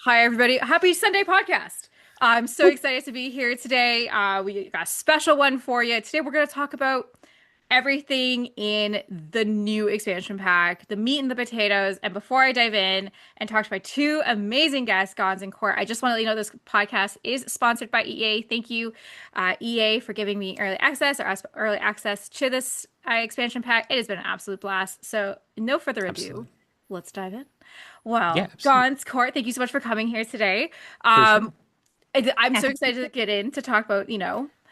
Hi, everybody. Happy Sunday podcast. I'm so excited to be here today. We got a special one for you. Today, we're going to talk about everything in the new expansion pack, the meat and the potatoes. And before I dive in and talk to my two amazing guests, Gonz and Court, I just want to let you know this podcast is sponsored by EA. Thank you, EA, for giving me early access to this expansion pack. It has been an absolute blast. So, no further ado, Absolutely. let's dive in. Yeah, Well, absolutely. Gonz, Court, thank you so much for coming here today. For sure. Um, I'm so excited to get in to talk about,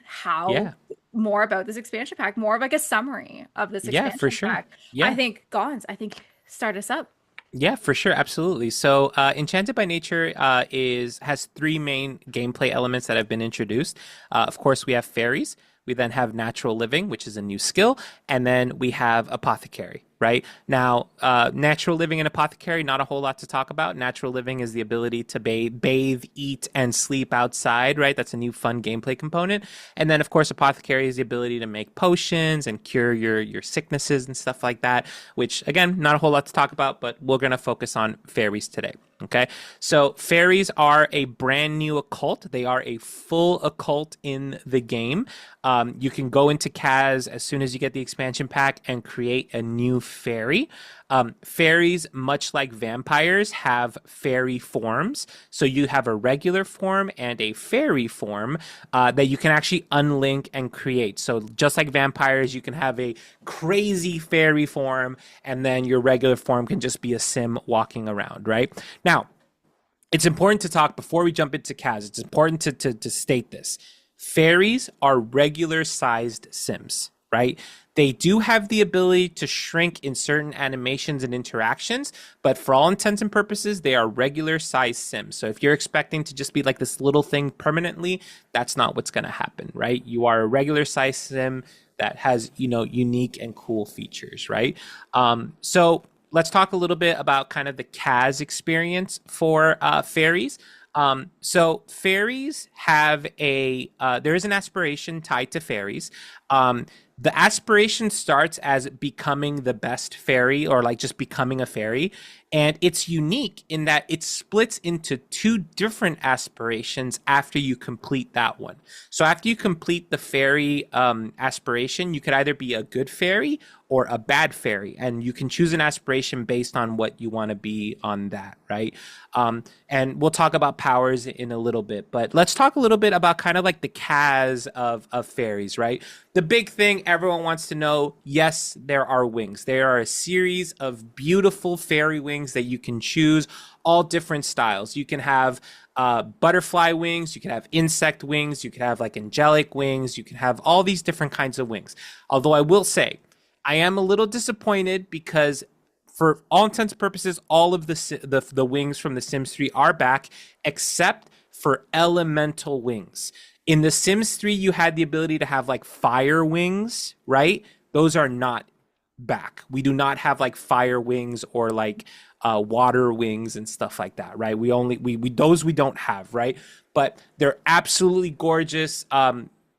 how Yeah. more about this expansion pack, more of like a summary of this Yeah, for expansion sure. pack. I Yeah. think, Gonz, start us up. Yeah, for sure. Absolutely. So, Enchanted by Nature has three main gameplay elements that have been introduced. Of course, we have fairies. We then have natural living, which is a new skill, and then we have apothecary. Right now, natural living and apothecary, not a whole lot to talk about. Natural living is the ability to bathe, eat, and sleep outside. Right, that's a new fun gameplay component. And then, of course, apothecary is the ability to make potions and cure your sicknesses and stuff like that. Which, again, not a whole lot to talk about, but we're going to focus on fairies today. Okay, so fairies are a brand new occult. They are a full occult in the game. You can go into Kaz as soon as you get the expansion pack and create a new fairy. Fairies, much like vampires, have fairy forms. So you have a regular form and a fairy form that you can actually unlink and create. So just like vampires, you can have a crazy fairy form, and then your regular form can just be a sim walking around, right? Now, it's important to talk before we jump into Kaz. It's important to state this. Fairies are regular sized sims, right? They do have the ability to shrink in certain animations and interactions, but for all intents and purposes, they are regular sized sims. So if you're expecting to just be like this little thing permanently, that's not what's going to happen, right? You are a regular sized sim that has, unique and cool features, right? So let's talk a little bit about kind of the Kaz experience for fairies. So fairies have there is an aspiration tied to fairies. The aspiration starts as becoming the best fairy or like just becoming a fairy. And it's unique in that it splits into two different aspirations after you complete that one. So after you complete the fairy aspiration, you could either be a good fairy or a bad fairy, and you can choose an aspiration based on what you want to be on that, right? And we'll talk about powers in a little bit, but let's talk a little bit about kind of like the Kaz of fairies, right? The big thing everyone wants to know, yes, there are wings. There are a series of beautiful fairy wings that you can choose, all different styles. You can have butterfly wings, you can have insect wings, you can have like angelic wings, you can have all these different kinds of wings. Although I will say, I am a little disappointed because for all intents and purposes, all of the wings from The Sims 3 are back, except for elemental wings. In The Sims 3, you had the ability to have like fire wings, right? Those are not back. We do not have like fire wings or like water wings and stuff like that, right? We those we don't have, right? But they're absolutely gorgeous,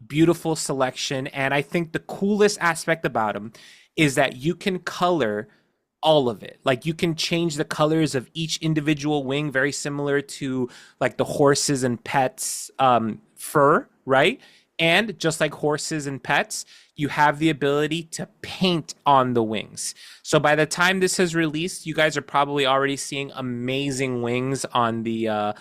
beautiful selection, and I think the coolest aspect about them is that you can color all of it. Like you can change the colors of each individual wing, very similar to like the horses and pets fur, right? And just like horses and pets, you have the ability to paint on the wings. So by the time this is released, you guys are probably already seeing amazing wings on the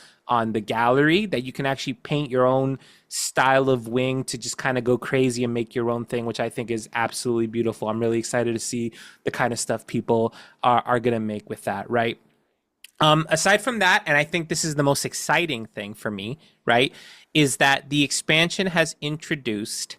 gallery that you can actually paint your own style of wing to just kind of go crazy and make your own thing, which I think is absolutely beautiful. I'm really excited to see the kind of stuff people are going to make with that, right? Aside from that, and I think this is the most exciting thing for me, right, is that the expansion has introduced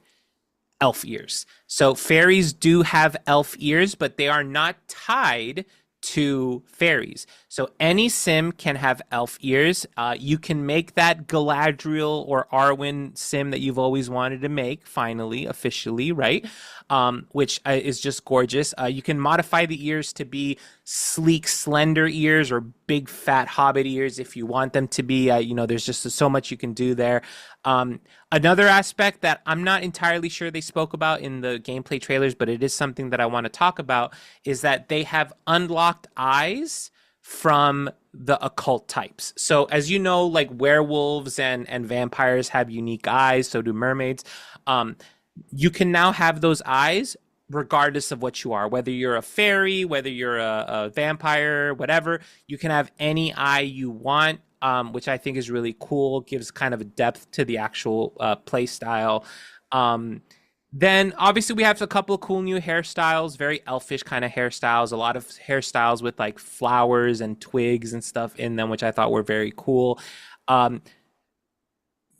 elf ears. So fairies do have elf ears, but they are not tied to fairies. So any sim can have elf ears. You can make that Galadriel or Arwen sim that you've always wanted to make, finally, officially, right? Which is just gorgeous. You can modify the ears to be sleek, slender ears or big, fat hobbit ears if you want them to be. There's just so much you can do there. Another aspect that I'm not entirely sure they spoke about in the gameplay trailers, but it is something that I want to talk about, is that they have unlocked eyes from the occult types. So as you know, like werewolves and vampires have unique eyes, so do mermaids. Um, you can now have those eyes regardless of what you are, whether you're a fairy, whether you're a vampire, whatever. You can have any eye you want, which I think is really cool. Gives kind of a depth to the actual play style. Um, then obviously we have a couple of cool new hairstyles, very elfish kind of hairstyles, a lot of hairstyles with like flowers and twigs and stuff in them, which I thought were very cool. Um,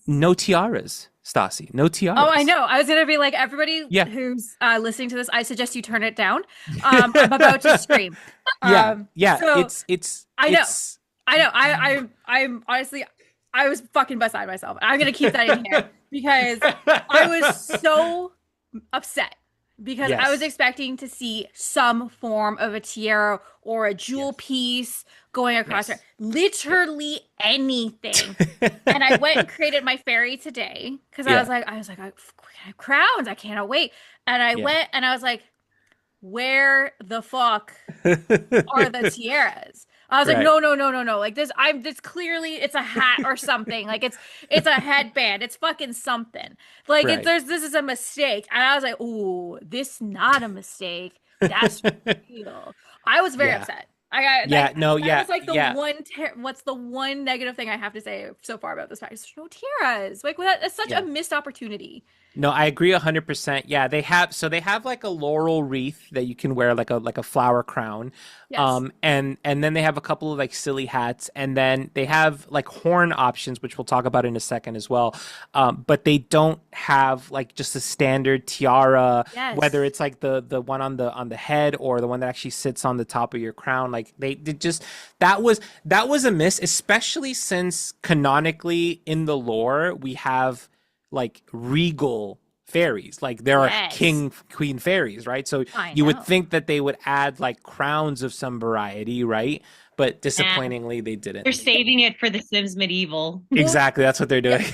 no tiaras, Stassi, no Oh, I tiaras. know. I was gonna be like, everybody Yeah, who's listening to this, I suggest you turn it down. I'm about to scream. yeah, yeah. So I know, It's I know. I'm honestly, I was fucking beside myself. I'm gonna keep that in here because I was so upset because I was yes, expecting to see some form of a tiara or a jewel yes, piece going across her. yes, Literally anything. And I went and created my fairy today because yeah, I was like, I have crowns. I cannot wait. And I yeah. went and I was like, where the fuck are the tiaras? I was like, Right, no, no, no, no, no. Like this, I'm this clearly it's a hat or something. Like it's a headband. It's fucking something. Like right. this is a mistake. And I was like, ooh, this not a mistake. That's real. I was very Yeah, upset. I got yeah. like No, that yeah, was like the yeah. one what's the one negative thing I have to say so far about this package? There's no tiaras. Like that's such a Yeah. missed opportunity. No, I agree 100%. Yeah, they have like a laurel wreath that you can wear like a flower crown. Yes. And then they have a couple of like silly hats, and then they have like horn options, which we'll talk about in a second as well. But they don't have like just a standard tiara, whether Yes. it's like the one on the head or the one that actually sits on the top of your crown. Like they just that was a miss, especially since canonically in the lore we have like regal fairies. Like there are Yes. king queen fairies, right? So I you would know. think that they would add like crowns of some variety, right? But Nah, disappointingly they didn't. they're saving it for The Sims Medieval. Well, Exactly, that's what they're yeah, doing.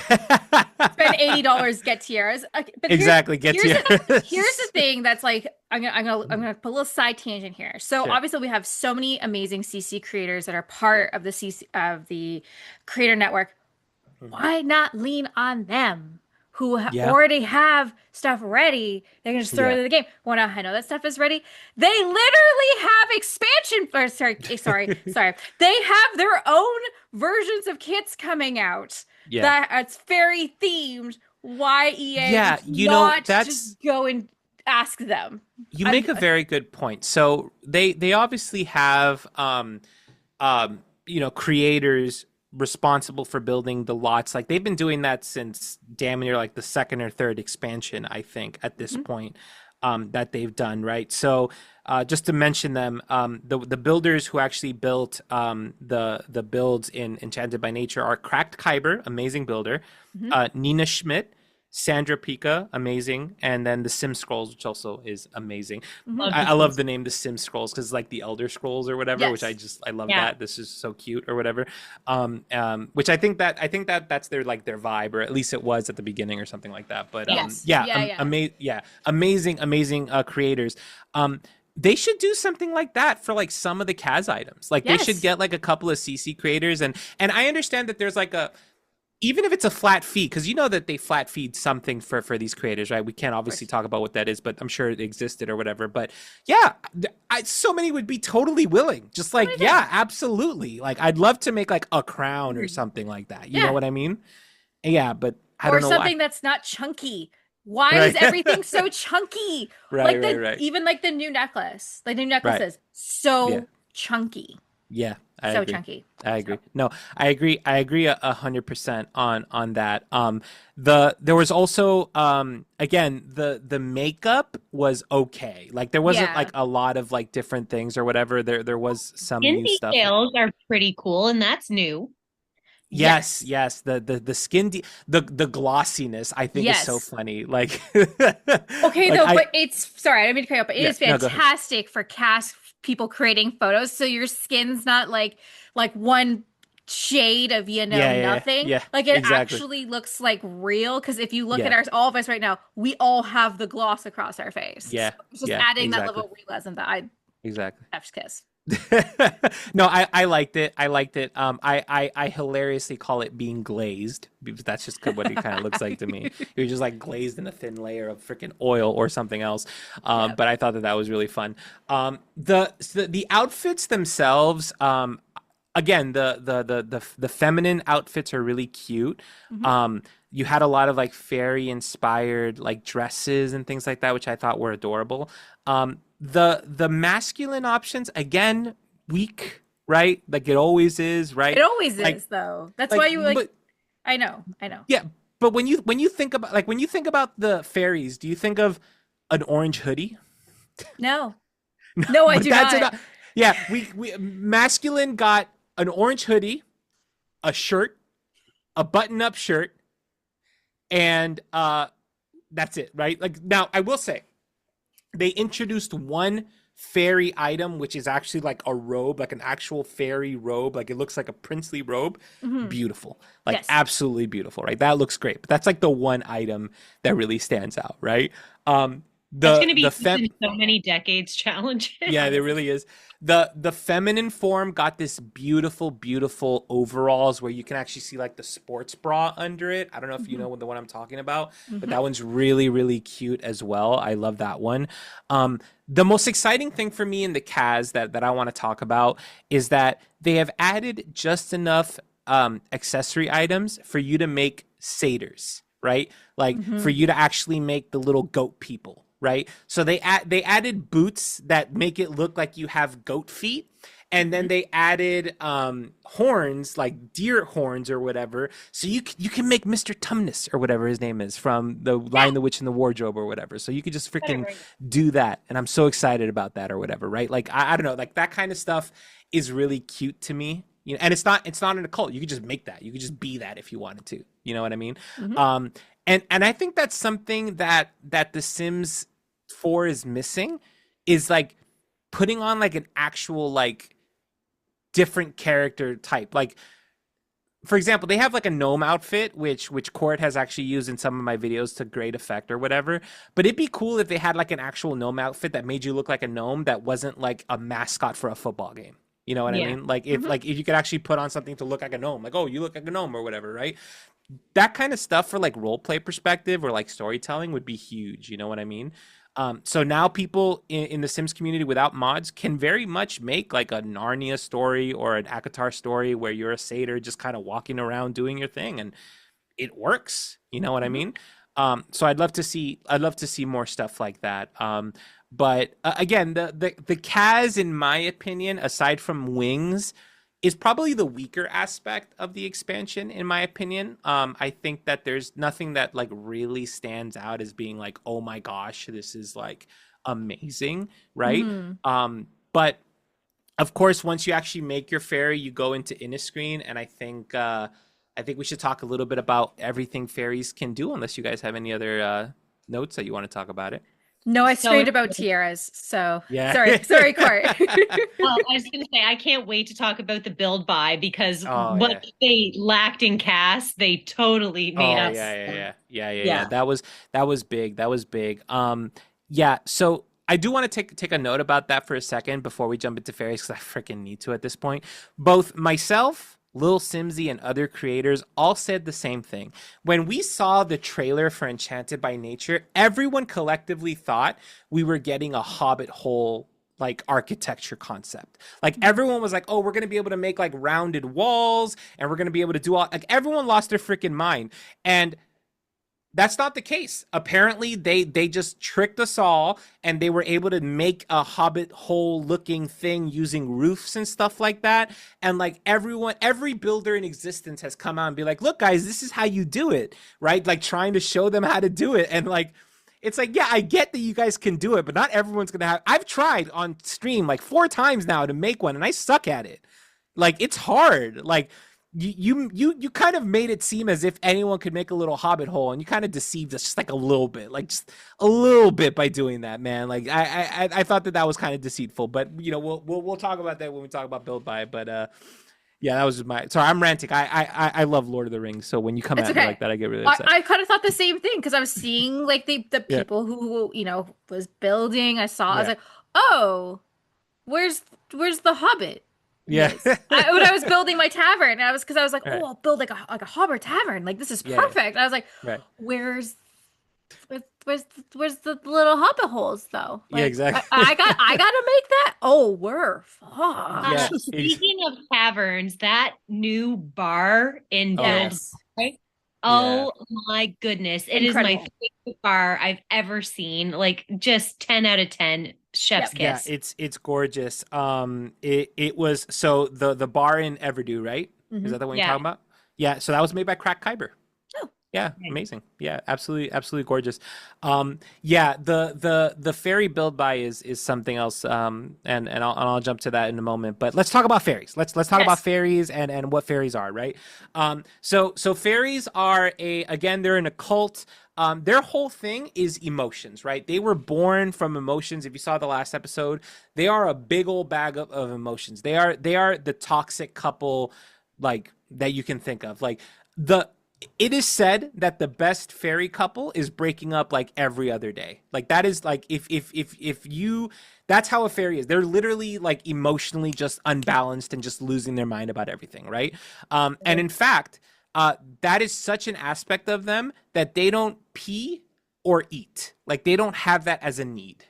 spend $80, get tiaras. Okay, but Exactly, get here's to here's the thing that's like I'm gonna put a little side tangent here. So Sure. obviously we have so many amazing CC creators that are part of the CC of the creator network. Mhm. Why not lean on them who Yeah. already have stuff ready? They can just throw it Yeah. in the game. Well, now I know that stuff is ready. They literally have expansion. Or sorry. They have their own versions of kits coming out Yeah. that it's fairy themed. Why EA Yeah, would you know, not just that's go and ask them? you I'm make a very good point. So they obviously have creators responsible for building the lots. Like they've been doing that since damn near like the second or third expansion, I think, at this Mhm, point, that they've done, right? So just to mention them, the builders who actually built the builds in Enchanted by Nature are Cracked Kyber, amazing builder, mhm, Nina Schmidt, Sandra Pika, amazing, and then the Sim Scrolls, which also is amazing. mhm. Love I The love Sims. the name the Sim Scrolls because like the Elder Scrolls or whatever, which Yes. I love Yeah. that. This is so cute or whatever. Which I think that that's their like their vibe, or at least it was at the beginning or something like that. But Yes. yeah, Yeah. Yeah. amazing creators. They should do something like that for like some of the Kaz items. Like they should Yes. get like a couple of CC creators, and I understand that there's like a even if it's a flat fee, because you know that they flat feed something for these creators, right? We can't Of obviously course. talk about what that is, but I'm sure it existed or whatever. But yeah, so many would be totally willing. Just So like, many yeah, things. absolutely. Like, I'd love to make like a crown or Mhm. something like that. You know Yeah. what I mean? Yeah, but I Or don't know why. something that's not chunky. Why is Right. everything so chunky? Right, Like right, the right. even like the new necklace, like the new Right. necklaces, Yeah. so chunky, Yeah, I so agree. chunky. I So agree. No, I agree. I agree 100% on that. There was also again the makeup was okay. Like there wasn't like yeah, a lot of like different things or whatever. There was some Skin new stuff. details are pretty cool, and that's new. Yes, yes, yes. The the glossiness I think is so yes. funny. Like Okay like though, I but it's sorry, I didn't mean to cut you off, but it yeah is no go ahead. fantastic for cast people creating photos, so your skin's not like one shade of nothing. Yeah Like it exactly. actually looks like real. Because if you look at Yeah our all of us right now, we all have the gloss across our face. So yeah it's just yeah adding that level exactly of realism that I exactly. chef's kiss. No, I liked it. I liked it. I hilariously call it being glazed because that's just what it kind of looks like to me. You're just like glazed in a thin layer of freaking oil or something else. Yeah. But I thought that that was really fun. The outfits themselves, again, the feminine outfits are really cute. Mhm. You had a lot of like fairy inspired like dresses and things like that, which I thought were adorable. The masculine options again weak, right? Like it always is, It right? always Like is, though. That's why like you like. but I know. I know. yeah, but when you think about the fairies, do you think of an orange hoodie? No. No, I But do that's not. enough. Yeah, we masculine got an orange hoodie, a shirt, a button-up shirt, and that's it, right? Like now I will say they introduced one fairy item which is actually like a robe, like an actual fairy robe, like it looks like a princely robe. Hmm. Beautiful. Like Yes. absolutely beautiful, right? That looks great. But that's like the one item that really stands out, right? Um That's going to the be used fem in so many decades Yeah, challenges. there really is. The feminine form got this beautiful, beautiful overalls where you can actually see like the sports bra under it. I don't know if you Hmm. know the one I'm talking about, but Hmm. that one's really, really cute as well. I love that one. The most exciting thing for me in the Kaz that I want to talk about is that they have added just enough accessory items for you to make satyrs, right? Like for Hmm. you to actually make the little goat people, right? So they added boots that make it look like you have goat feet, and then Hmm. they added horns like deer horns or whatever. So you can make Mr. Tumnus or whatever his name is from the Yeah, Lion, the Witch, and the Wardrobe or whatever. So you could just got it freaking right. do that, and I'm so excited about that or whatever, right? Like I don't know, like that kind of stuff is really cute to me. You know, and it's not an occult. You could just make that. You could just be that if you wanted to. You know what I mean? Hmm. Um, and I think that's something that The Sims 4 is missing is like putting on like an actual like different character type. Like for example, they have like a gnome outfit, which Court has actually used in some of my videos to great effect or whatever. But it'd be cool if they had like an actual gnome outfit that made you look like a gnome that wasn't like a mascot for a football game. You know what I Yeah. mean? Hmm. Like if you could actually put on something to look like a gnome, like oh you look like a gnome or whatever, right? That kind of stuff for like role play perspective or like storytelling would be huge. You know what I mean? So now people in the Sims community without mods can very much make like a Narnia story or an Akatar story where you're a satyr just kind of walking around doing your thing and it works. You know what I Hmm. mean? So I'd love to see more stuff like that. But again, the Kaz, in my opinion, aside from wings, is probably the weaker aspect of the expansion, in my opinion. I think that there's nothing that like really stands out as being like, oh my gosh, this is like amazing, right? Hmm. But of course, once you actually make your fairy, you go into Inniscreen, and I think we should talk a little bit about everything fairies can do, unless you guys have any other notes that you want to talk about it. No, I So screamed about excited. tiaras. So Yeah. sorry. Sorry, Court. Well, I was going to say, I can't wait to talk about the build buy because Oh what yeah. they lacked in cast, they totally made Oh up. yeah, yeah, yeah, yeah, yeah, yeah. Yeah. That was big. That was big. Yeah. So I do want to take a note about that for a second before we jump into fairies because I freaking need to at this point. Both myself, Lil Simsy, and other creators all said the same thing. When we saw the trailer for Enchanted by Nature, everyone collectively thought we were getting a Hobbit hole like architecture concept. Like everyone was like, "Oh, we're going to be able to make like rounded walls and we're going to be able to do all like everyone lost their freaking mind." And that's not the case. Apparently, they just tricked us all, and they were able to make a hobbit hole looking thing using roofs and stuff like that. And like everyone, every builder in existence has come out and be like, "Look, guys, this is how you do it," right? Like trying to show them how to do it, and like. It's like, yeah, I get that you guys can do it, but not everyone's gonna have. I've tried on stream like 4 times now to make one, and I suck at it. Like it's hard. Like you kind of made it seem as if anyone could make a little hobbit hole, and you kind of deceived us just like a little bit, like just a little bit by doing that, man. Like I thought that was kind of deceitful, but you know we'll talk about that when we talk about build by. But yeah, that was just my. Sorry, I'm ranting. I love Lord of the Rings, so when you come It's at me okay. like that, I get really I, upset. I kind of thought the same thing because I was seeing like the Yeah, people who was building. I saw. I was yeah. like, oh. where's where's the Hobbit? Yeah. When I was building my tavern, I was because I was like, Right. oh, I'll build like a Hobbit tavern. Like this is Yeah. perfect. And I was like, Right. where's where's the little Hobbit holes though? Yeah, Like exactly. I gotta make that. Oh, we're Yeah. fucked. Speaking of taverns, that new bar in Oh Build, yeah. Yes, right? Yeah. Oh my goodness. It is my incredible. favorite bar I've ever seen. Like just 10 out of 10. Chef's Yep. Yeah, kiss. it's gorgeous. It was so the bar in Everdew, right? Is Hmm. that the one you're Yeah. talking about? Yeah, so that was made by Crack Kyber. Oh, Yeah, Right. amazing. Yeah, absolutely gorgeous. Yeah, the fairy build by is something else. And I'll jump to that in a moment. But let's talk about fairies. Let's talk about yes. fairies and what fairies are, right? So fairies are again, they're an occult. Their whole thing is emotions, right? They were born from emotions. If you saw the last episode, they are a big old bag of emotions. They are the toxic couple, like that you can think of, like the it is said that the best fairy couple is breaking up like every other day. Like that is like if you that's how a fairy is. They're literally like emotionally just unbalanced and just losing their mind about everything, right? And in fact, that is such an aspect of them that they don't pee or eat. Like they don't have that as a need,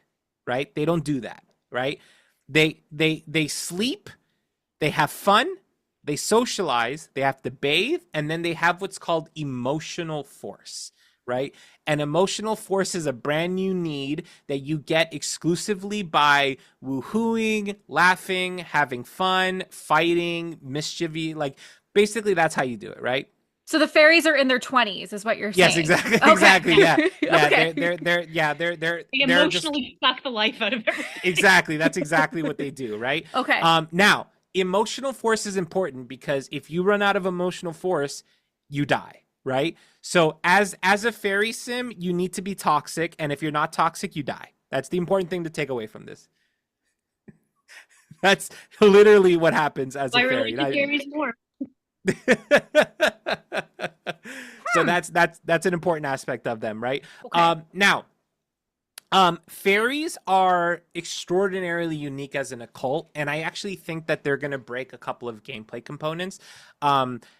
right? They don't do that, right? They sleep, they have fun, they socialize, they have to bathe, and then they have what's called emotional force, right? And emotional force is a brand new need that you get exclusively by woohooing, laughing, having fun, fighting, mischievy. Like basically that's how you do it, right? So the fairies are in their 20s, is what you're Yes, saying. exactly, Okay. exactly. Yeah, yeah. Okay. They They're just emotionally suck the life out of everybody. exactly. That's exactly what they do, right? Okay. Now, emotional force is important because if you run out of emotional force, you die, right? So as a fairy sim, you need to be toxic, and if you're not toxic, you die. That's the important thing to take away from this. That's literally what happens as a I fairy. relate to fairies more. So Hmm. that's an important aspect of them, right? Okay. Now, fairies are extraordinarily unique as an occult, and I actually think that they're going to break a couple of gameplay components.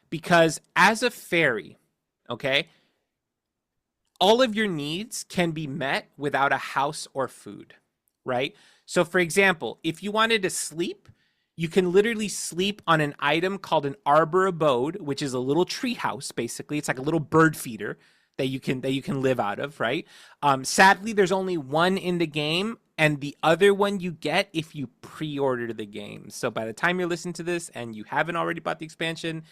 Because as a fairy, okay, all of your needs can be met without a house or food, right? So, for example, if you wanted to sleep, you can literally sleep on an item called an arbor abode, which is a little tree house. Basically, it's like a little bird feeder that you can live out of, right? Sadly, there's only one in the game, and the other one you get if you pre-order the game. So by the time you're listening to this and you haven't already bought the expansion,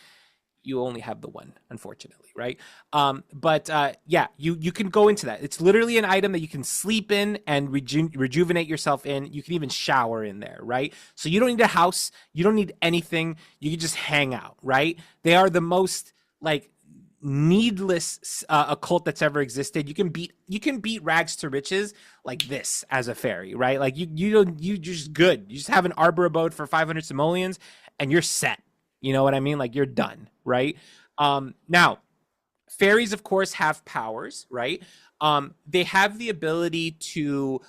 you only have the one, unfortunately, right? But yeah, you can go into that. It's literally an item that you can sleep in and rejuvenate yourself in. You can even shower in there, right? So you don't need a house, you don't need anything. You can just hang out, right? They are the most like needless occult that's ever existed. You can beat rags to riches like this as a fairy, right? Like you just good. You just have an arbor abode for 500 simoleons and you're set. You know what I mean? Like you're done, right? Now, fairies, of course, have powers, right? They have the ability to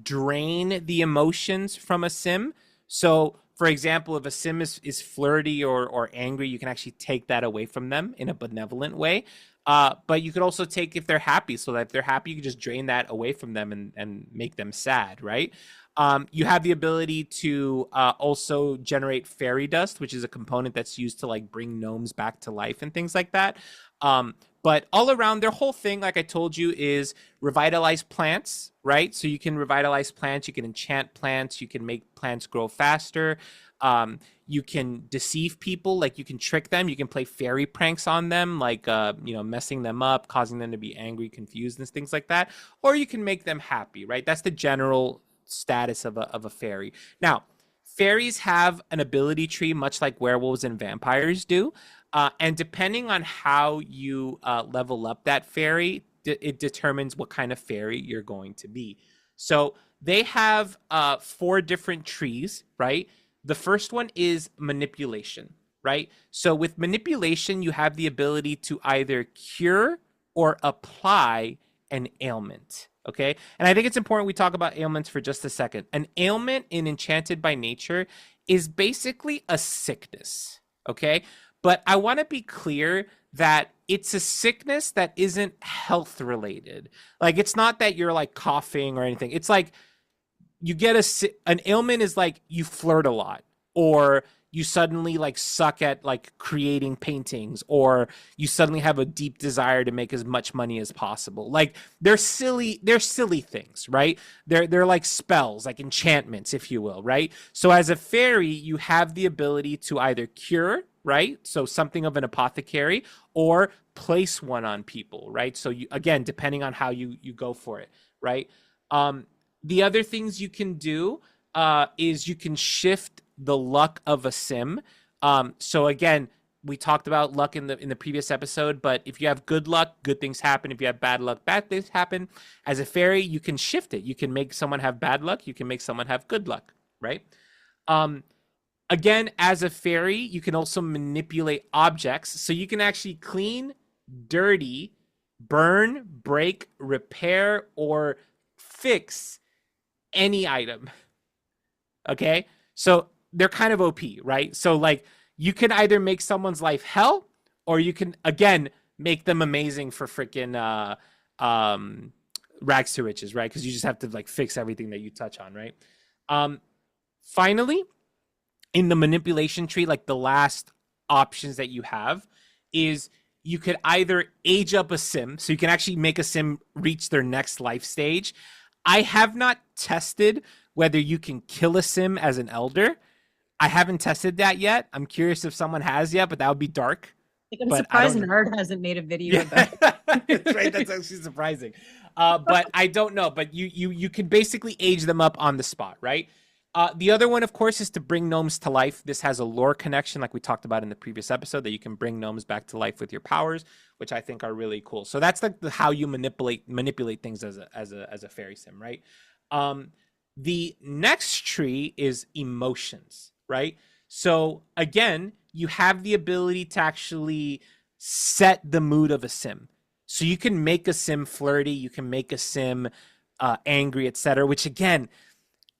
drain the emotions from a sim. So, for example, if a sim is flirty or angry, you can actually take that away from them in a benevolent way. But you could also take if they're happy. So that if they're happy, you can just drain that away from them and make them sad, right? You have the ability to also generate fairy dust, which is a component that's used to like bring gnomes back to life and things like that. But all around, their whole thing, like I told you, is revitalize plants, right? So you can revitalize plants, you can enchant plants, you can make plants grow faster. You can deceive people, like you can trick them, you can play fairy pranks on them, like messing them up, causing them to be angry, confused, and things like that. Or you can make them happy, right? That's the general status of a fairy. Now, fairies have an ability tree, much like werewolves and vampires do. And depending on how you level up that fairy, it determines what kind of fairy you're going to be. So they have four different trees, right? The first one is manipulation, right? So with manipulation, you have the ability to either cure or apply an ailment. Okay. And I think it's important we talk about ailments for just a second. An ailment in Enchanted by Nature is basically a sickness. Okay. But I want to be clear that it's a sickness that isn't health related. Like, it's not that you're like coughing or anything. It's like you get an ailment is like you flirt a lot, or you suddenly like suck at like creating paintings, or you suddenly have a deep desire to make as much money as possible. Like, they're silly things, right? They're like spells, like enchantments, if you will, right? So as a fairy, you have the ability to either cure, right? So something of an apothecary, or place one on people, right? So you, again, depending on how you go for it, right? um the other things you can do is you can shift the luck of a sim. So again, we talked about luck in the previous episode, but if you have good luck, good things happen. If you have bad luck, bad things happen. As a fairy, you can shift it. You can make someone have bad luck. You can make someone have good luck, right? Um, Again, as a fairy, you can also manipulate objects. So you can actually clean, dirty, burn, break, repair, or fix any item. Okay. So they're kind of OP, right? So like, you can either make someone's life hell, or you can again make them amazing for freaking rags to riches, right? Because you just have to like fix everything that you touch on, right? Um Finally, in the manipulation tree, like the last options that you have is you could either age up a sim, so you can actually make a sim reach their next life stage. I have not tested whether you can kill a sim as an elder. I haven't tested that yet. I'm curious if someone has yet, but that would be dark. Like, I'm But I surprised don't know. Nerd hasn't made a video Yeah, about it. that's right. That's actually surprising. But I don't know. But you can basically age them up on the spot, right? The other one, of course, is to bring gnomes to life. This has a lore connection, like we talked about in the previous episode, that you can bring gnomes back to life with your powers, which I think are really cool. So that's like how you manipulate things as a fairy sim, right? The next tree is emotions, right? So again, you have the ability to actually set the mood of a sim. So you can make a sim flirty, you can make a sim angry, etc. Which again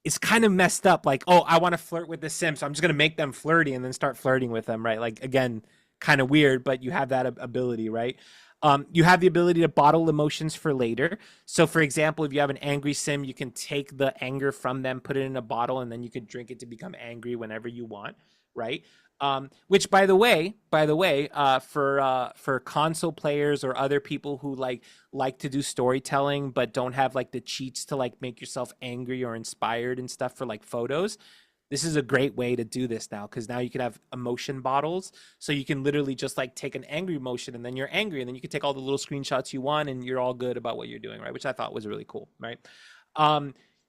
is kind of messed up. Like, oh, I want to flirt with the sim, so I'm just gonna make them flirty and then start flirting with them, right? Like, again, kind of weird, but you have that ability, right? You have the ability to bottle emotions for later. So, for example, if you have an angry sim, you can take the anger from them, put it in a bottle, and then you could drink it to become angry whenever you want, right? Which, for console players or other people who like to do storytelling but don't have like the cheats to like make yourself angry or inspired and stuff for like photos, this is a great way to do this now, because now you can have emotion bottles. So you can literally just like take an angry emotion and then you're angry, and then you can take all the little screenshots you want and you're all good about what you're doing, right? Which I thought was really cool, right?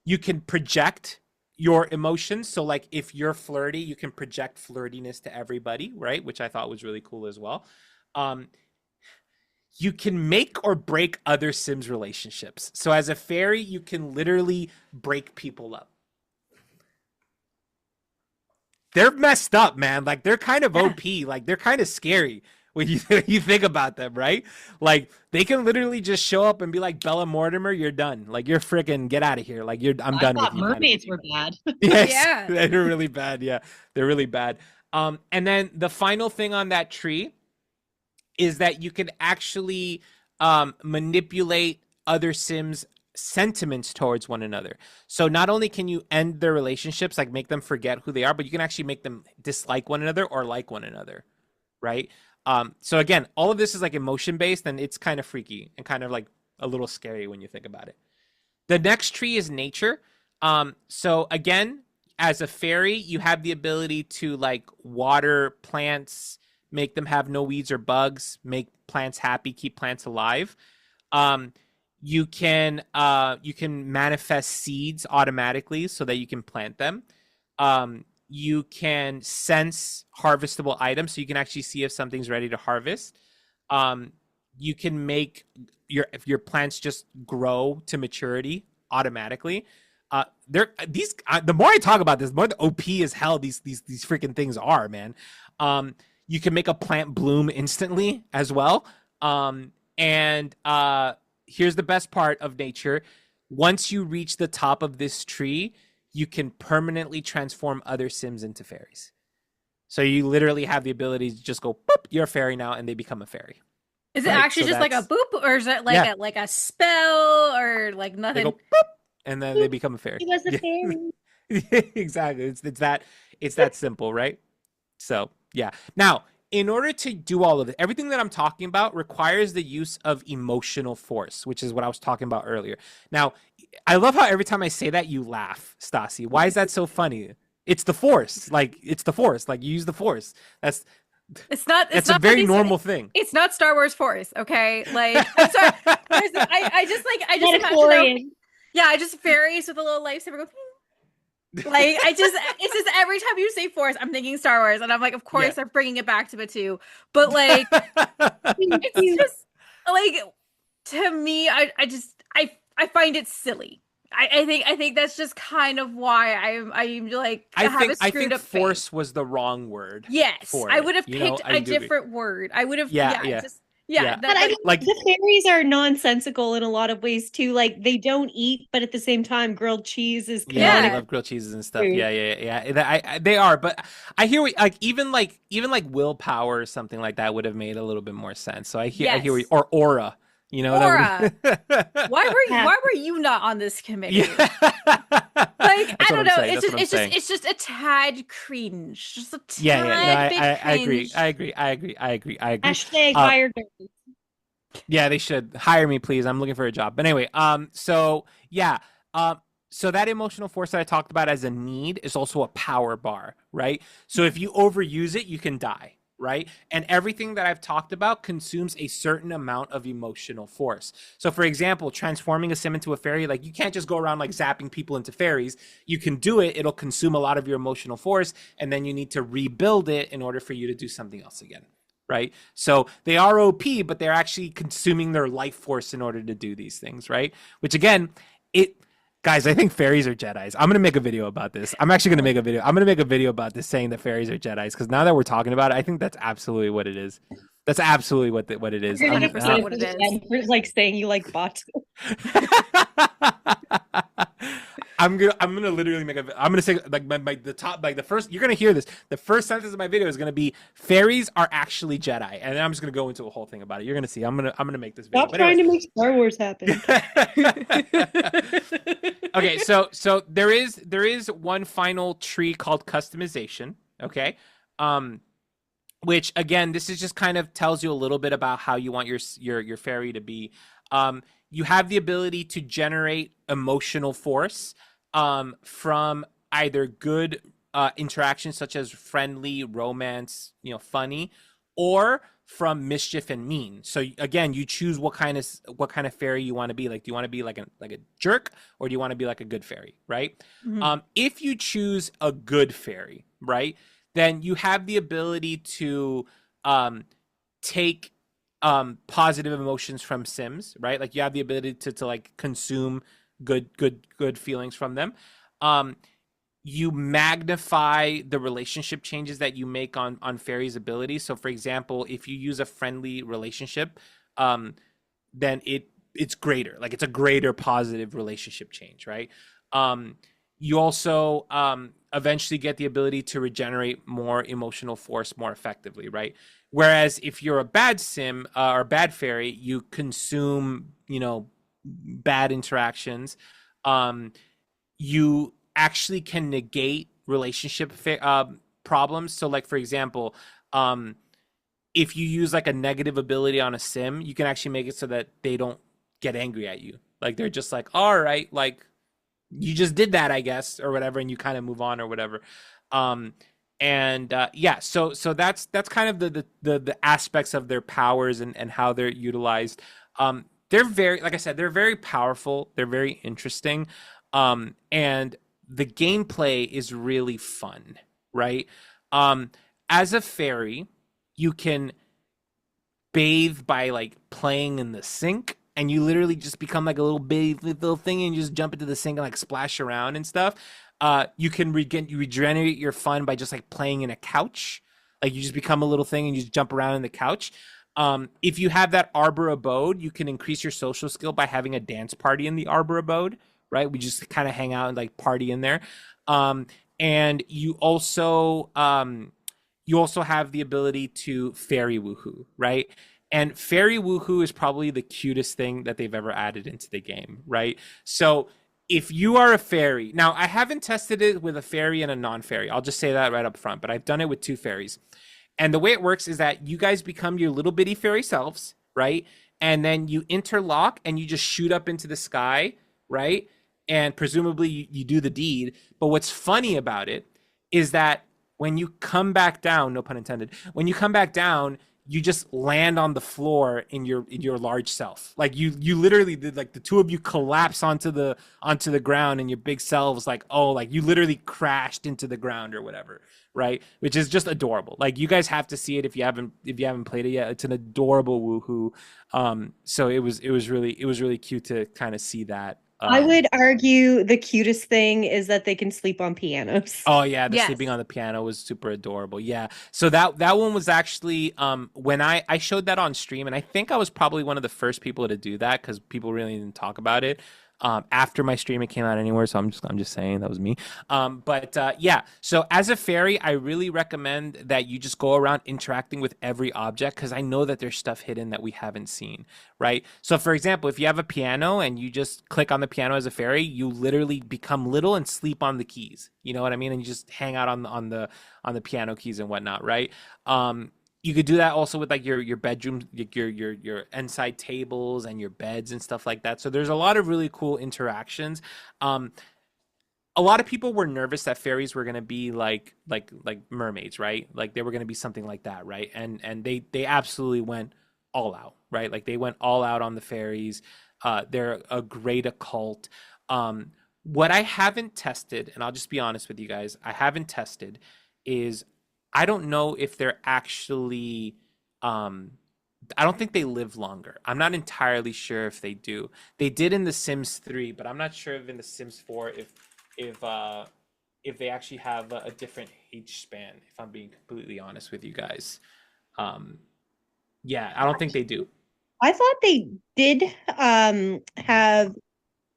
You can project your emotions. So like if you're flirty, you can project flirtiness to everybody, right? Which I thought was really cool as well. Um, you can make or break other Sims relationships. So as a fairy, you can literally break people up. They're messed up, man. Like, they're kind of OP. Like, they're kind of scary when you think about them, right? Like, they can literally just show up and be like, Bella Mortimer, you're done. Like, you're freaking get out of here. Like, I'm I done with thought you. Kind of mermaids thing. were bad. Yes, Yeah. they're really bad. Yeah, they're really bad. And then the final thing on that tree is that you can actually manipulate other Sims' sentiments towards one another. So not only can you end their relationships, like make them forget who they are, but you can actually make them dislike one another or like one another, right? So again, all of this is like emotion based, and it's kind of freaky and kind of like a little scary when you think about it. The next tree is nature. So again, as a fairy, you have the ability to like water plants, make them have no weeds or bugs, make plants happy, keep plants alive. Um, you can manifest seeds automatically so that you can plant them. You can sense harvestable items, so you can actually see if something's ready to harvest. You can make your plants just grow to maturity automatically. The more I talk about this, the more the OP as hell these freaking things are, man. You can make a plant bloom instantly as well. And here's the best part of nature. Once you reach the top of this tree, you can permanently transform other Sims into fairies. So you literally have the ability to just go, boop, you're a fairy now, and they become a fairy, Is it right? actually So just like a that's, boop, or is it yeah, like a spell, or like they nothing? go, boop, and then they Boop, become a fairy. he was a Yeah. fairy. Exactly. It's that simple, right? So yeah. Now, in order to do all of it, everything that I'm talking about requires the use of emotional force, which is what I was talking about earlier. Now, I love how every time I say that you laugh, Stassi. Why is that so funny? It's the force. Like it's the force. Like you use the force. That's It's that's a not very fucking. normal thing. It's not Star Wars Force, okay? Like, I'm sorry. I just imagine though. Metaphorian. Yeah, I just fairies with a little lightsaber go. Like, it's just every time you say Force, I'm thinking Star Wars, and I'm like, of Yeah. course they're bringing it back to it too. But like, it's Cute. just like to me, I find it silly. I think that's just kind of why I'm like I have a I screwed think up face. force was the wrong word Yes, for I it. would have You know, picked I a do agree. different word. I would have, Yeah, yeah, yeah, just yeah, yeah. But I mean, Like the fairies are nonsensical in a lot of ways too. Like they don't eat, but at the same time, grilled cheese is yeah, they canonical yeah, love grilled cheeses and stuff. food. Yeah. They are, but I hear even like willpower or something like that would have made a little bit more sense. So I hear yes. or aura, you know, that Aura. would Yeah. Why were you not on this yeah. committee? Like, I That's what don't I'm know. saying. That's what I'm saying. It's just a tad cringe. Just a Yeah. No, tad bit I agree. cringe. I agree. Hashtag Uh, higher grade. Yeah, they should hire me, please. I'm looking for a job. But anyway, so yeah, so that emotional force that I talked about as a need is also a power bar, right? So if you overuse it, you can die, right? And everything that I've talked about consumes a certain amount of emotional force. So, for example, transforming a sim into a fairy, like you can't just go around like zapping people into fairies. You can do it; it'll consume a lot of your emotional force, and then you need to rebuild it in order for you to do something else again, right? So they are OP, but they're actually consuming their life force in order to do these things, right? Which again, it guys, I think fairies are Jedis. I'm gonna make a video about this. I'm actually gonna make a video. I'm gonna make a video about this saying that fairies are Jedis because now that we're talking about it, I think that's absolutely what it is. That's absolutely what it is. You're gonna get 100% paid what it for is. like saying you like bots. I'm gonna literally make a. I'm gonna say like the top like the first. You're gonna hear this. The first sentence of my video is gonna be fairies are actually Jedi, and then I'm just gonna go into a whole thing about it. You're gonna see. I'm gonna make this video. Stop But trying anyways. to make Star Wars happen. Okay, so there is one final tree called customization. Okay, um, which again, this is just kind of tells you a little bit about how you want your fairy to be. You have the ability to generate emotional force from either good interactions such as friendly, romance, funny, or from mischief and mean. So again, you choose what kind of fairy you want to be. Like, do you want to be like a jerk, or do you want to be like a good fairy, right? Mhm. If you choose a good fairy, right, then you have the ability to take positive emotions from Sims, right? Like you have the ability to like consume good feelings from them. Um, you magnify the relationship changes that you make on fairies' abilities. So, for example, if you use a friendly relationship, um, then it's greater. Like it's a greater positive relationship change, right? Um, you also eventually get the ability to regenerate more emotional force more effectively, right? Whereas if you're a bad sim or bad fairy, you consume, bad interactions. Um, you actually can negate relationship problems. So, like for example, um, if you use like a negative ability on a sim, you can actually make it so that they don't get angry at you. Like they're just like, all right, like you just did that, I guess, or whatever, and you kind of move on or whatever. Um, and yeah, so that's kind of the aspects of their powers and how they're utilized. They're very, like I said, they're very powerful. They're very interesting, and the gameplay is really fun, right? Um, as a fairy, you can bathe by like playing in the sink, and you literally just become like a little baby little thing and you just jump into the sink and like splash around and stuff. You can regenerate your fun by just like playing in a couch. Like you just become a little thing and you just jump around in the couch. If you have that arbor abode, you can increase your social skill by having a dance party in the arbor abode, right? We just kind of hang out and like party in there. Um, and you also have the ability to fairy woohoo, right? And fairy woohoo is probably the cutest thing that they've ever added into the game, right? So if you are a fairy, now I haven't tested it with a fairy and a non-fairy. I'll just say that right up front, but I've done it with two fairies. And the way it works is that you guys become your little bitty fairy selves, right? And then you interlock and you just shoot up into the sky, right? And presumably you do the deed. But what's funny about it is that when you come back down, no pun intended, when you come back down, you just land on the floor in your large self. Like you literally did, like the two of you collapse onto the ground and your big selves like, oh, like you literally crashed into the ground or whatever, right? Which is just adorable. Like you guys have to see it if you haven't played it yet. It's an adorable woohoo. So it was really cute to kind of see that. I would argue the cutest thing is that they can sleep on pianos. Oh yeah, the Yes. sleeping on the piano was super adorable. Yeah. So that one was actually when I showed that on stream, and I think I was probably one of the first people to do that because people really didn't talk about it. After my stream it came out anywhere, so I'm just saying that was me. But yeah, so as a fairy, I really recommend that you just go around interacting with every object because I know that there's stuff hidden that we haven't seen, right? So for example, if you have a piano and you just click on the piano as a fairy, you literally become little and sleep on the keys. You know what I mean? And you just hang out on the piano keys and whatnot, right? You could do that also with like your bedroom, your inside tables and your beds and stuff like that. So there's a lot of really cool interactions. Um, a lot of people were nervous that fairies were going to be like mermaids, right? Like they were going to be something like that, right? And they absolutely went all out, right? Like they went all out on the fairies. They're a great occult. What I haven't tested, and I'll just be honest with you guys, I haven't tested is I don't know if they're actually um I don't think they live longer. I'm not entirely sure if they do. They did in The Sims 3, but I'm not sure if in The Sims 4 if uh if they actually have a different age span, if I'm being completely honest with you guys. Um yeah, I don't think they do. I thought they did have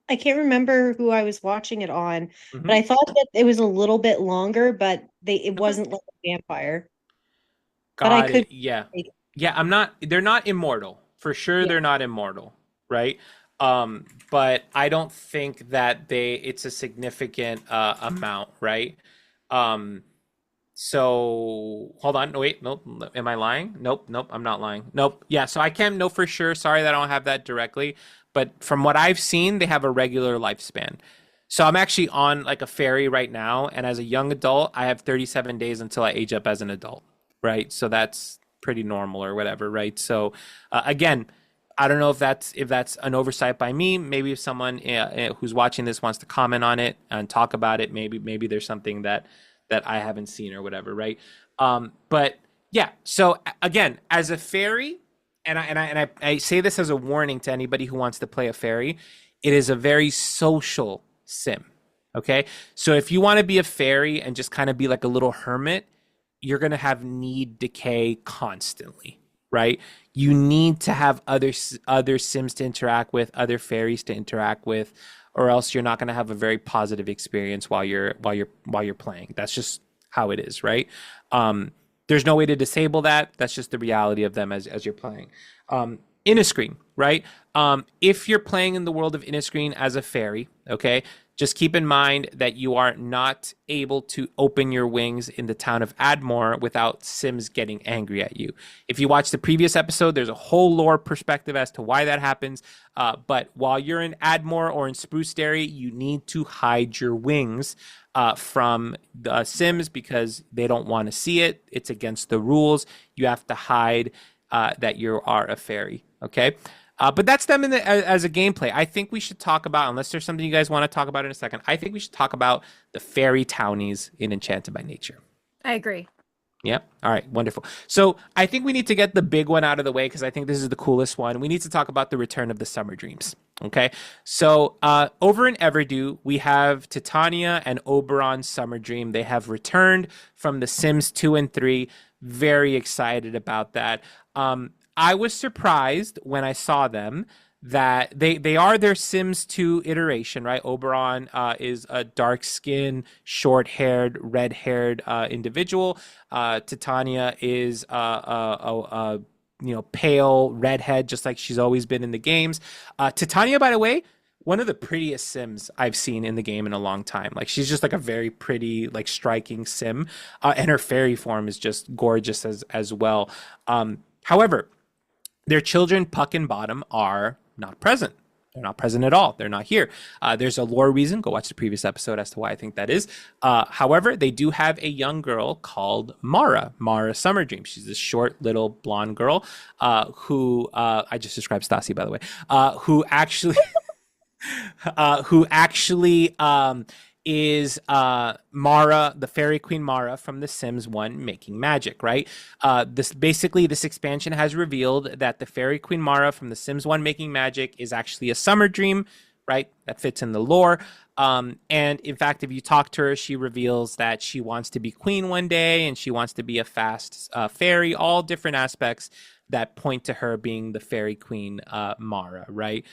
I can't remember who I was watching it on, but Hmm. I thought that it was a little bit longer, but it Okay. wasn't like a vampire. But I Got could it. Yeah. Yeah, I'm not they're not immortal. For sure yeah. they're not immortal, right? But I don't think that it's a significant amount, right? Um so hold on, no, wait, nope, am I lying? Nope, I'm not lying. Nope. Yeah, so I can't know for sure. Sorry that I don't have that directly, but from what I've seen, they have a regular lifespan. So I'm actually on like a fairy right now, and as a young adult, I have 37 days until I age up as an adult, right? So that's pretty normal or whatever, right? So again, I don't know if that's an oversight by me. Maybe if someone who's watching this wants to comment on it and talk about it, maybe there's something that I haven't seen or whatever, right? But yeah, so again, as a fairy, and I say this as a warning to anybody who wants to play a fairy, it is a very social sim. Okay, so if you want to be a fairy and just kind of be like a little hermit, you're gonna have need decay constantly, right? You need to have other sims to interact with, other fairies to interact with, or else you're not gonna have a very positive experience while you're playing. That's just how it is, right? There's no way to disable that. That's just the reality of them as you're playing. Inniscreen, right? If you're playing in the world of Inniscreen as a fairy, okay, just keep in mind that you are not able to open your wings in the town of Admore without Sims getting angry at you. If you watch the previous episode, there's a whole lore perspective as to why that happens. But while you're in Admore or in Spruce Dairy, you need to hide your wings from the Sims because they don't want to see it. It's against the rules. You have to hide that you are a fairy. Okay. But that's them as a gameplay. I think we should talk about, unless there's something you guys want to talk about in a second, I think we should talk about the fairy townies in Enchanted by Nature. I agree. Yep. All right. Wonderful. So I think we need to get the big one out of the way because I think this is the coolest one. We need to talk about the return of the summer dreams. Okay. So over in Everdew, we have Titania and Oberon's summer dream. They have returned from The Sims 2 and 3. Very excited about that. I was surprised when I saw them that they are their Sims 2 iteration, right? Oberon is a dark skinned, short haired, red haired individual. Titania is pale redhead, just like she's always been in the games. Titania, by the way, one of the prettiest Sims I've seen in the game in a long time. Like she's just like a very pretty, like striking Sim, and her fairy form is just gorgeous as well. However, their children, Puck and Bottom, are not present. They're not present at all. They're not here. There's a lore reason. Go watch the previous episode as to why I think that is. However, they do have a young girl called Mara, Mara Summer Dream. She's this short little blonde girl who I just described Stassi, by the way, who actually is Mara, the fairy queen Mara from The Sims 1 Making Magic, right? This expansion has revealed that the fairy queen Mara from The Sims 1 Making Magic is actually a summer dream, right? That fits in the lore. And in fact, if you talk to her, she reveals that she wants to be queen one day and she wants to be a fast fairy, all different aspects that point to her being the fairy queen Mara, right?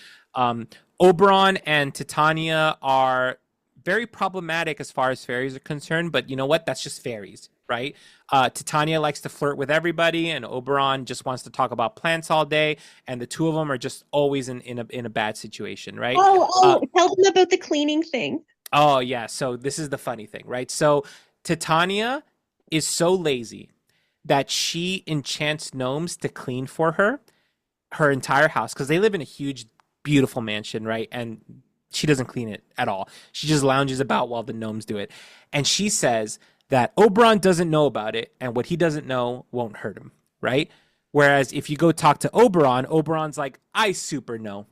Oberon and Titania are very problematic as far as fairies are concerned, but you know what? That's just fairies, right? Titania likes to flirt with everybody, and Oberon just wants to talk about plants all day, and the two of them are just always in a bad situation, right? Tell them about the cleaning thing. Oh yeah, so this is the funny thing, right? So Titania is so lazy that she enchants gnomes to clean for her entire house because they live in a huge, beautiful mansion, right? And she doesn't clean it at all. She just lounges about while the gnomes do it. And she says that Oberon doesn't know about it, and what he doesn't know won't hurt him, right? Whereas if you go talk to Oberon, Oberon's like, I super know.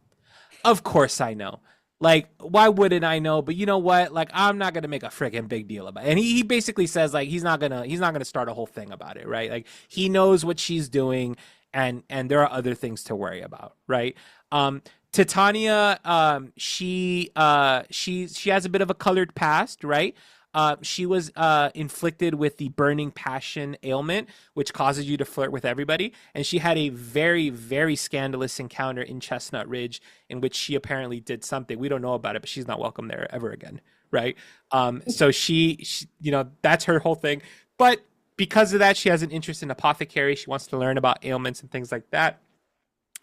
Of course I know. Like, why wouldn't I know? But you know what? Like, I'm not gonna make a freaking big deal about it. And he basically says like he's not gonna start a whole thing about it, right? Like he knows what she's doing, and there are other things to worry about, right? Titania, she has a bit of a colored past, right? She was inflicted with the burning passion ailment, which causes you to flirt with everybody. And she had a very, very scandalous encounter in Chestnut Ridge in which she apparently did something. We don't know about it, but she's not welcome there ever again, right? So she, that's her whole thing. But because of that, she has an interest in apothecary. She wants to learn about ailments and things like that.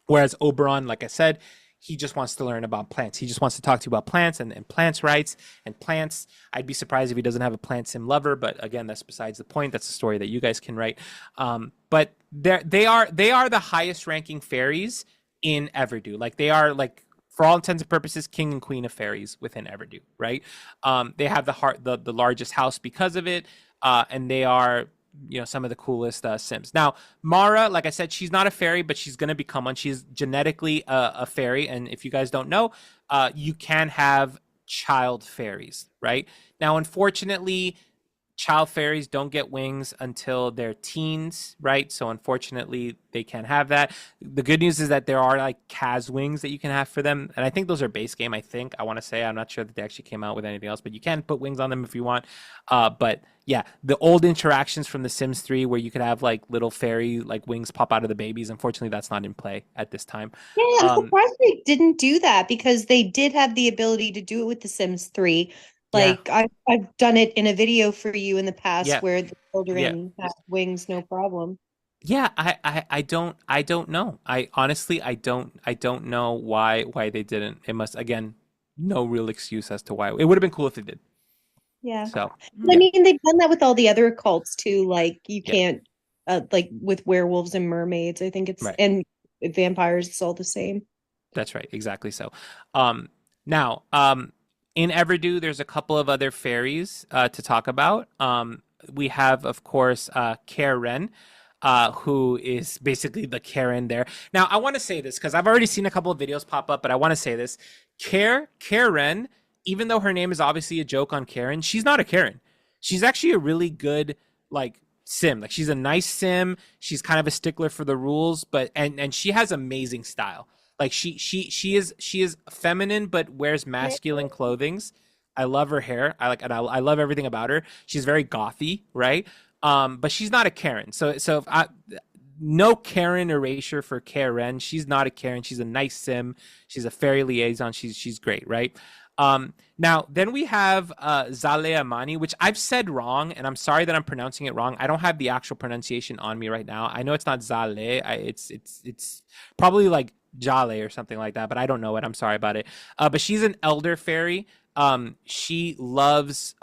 Whereas Oberon, like I said, he just wants to learn about plants. He just wants to talk to you about plants and plants' rights and plants. I'd be surprised if he doesn't have a plant sim lover, but again, that's besides the point. That's a story that you guys can write. But they are the highest ranking fairies in Everdew. Like they are like for all intents and purposes, king and queen of fairies within Everdew, right? They have the largest house because of it, and they are some of the coolest Sims. Now, Mara, like I said, she's not a fairy, but she's going to become one. She's genetically a fairy, and if you guys don't know, you can have child fairies, right? Now, unfortunately, child fairies don't get wings until they're teens, right? So unfortunately, they can't have that. The good news is that there are like Kaz wings that you can have for them, and I think those are base game. I want to say I'm not sure that they actually came out with anything else, but you can put wings on them if you want. But yeah, the old interactions from The Sims 3 where you could have like little fairy like wings pop out of the babies, unfortunately, that's not in play at this time. Yeah, I'm surprised they didn't do that because they did have the ability to do it with The Sims 3. Yeah. Like I've done it in a video for you in the past Yeah. where the Yeah. children have wings, no problem. Yeah, I don't know. I honestly I don't know why they didn't. It must again no real excuse as to why. It would have been cool if they did. Yeah. So I yeah, mean, they've done that with all the other cults too. Like you yeah, can't, like with werewolves and mermaids. I think right. and vampires, it's all the same. That's right, exactly so. Now, in Everdew, there's a couple of other fairies to talk about. We have, of course, Karen, who is basically the Karen there. Now, I want to say this because I've already seen a couple of videos pop up, but I want to say this. Karen, even though her name is obviously a joke on Karen, she's not a Karen. She's actually a really good, like, sim. Like, she's a nice sim. She's kind of a stickler for the rules, but and she has amazing style. Like she is feminine but wears masculine clothings. I love her hair. I love everything about her. She's very gothy, right? But she's not a Karen. So no Karen erasure for Karen. She's not a Karen. She's a nice sim. She's a fairy liaison. She's great, right? Now then we have Zale Amani, which I've said wrong, and I'm sorry that I'm pronouncing it wrong. I don't have the actual pronunciation on me right now. I know it's not Zale. It's probably like Jale or something like that, but I don't know it. I'm sorry about it. But she's an elder fairy. She loves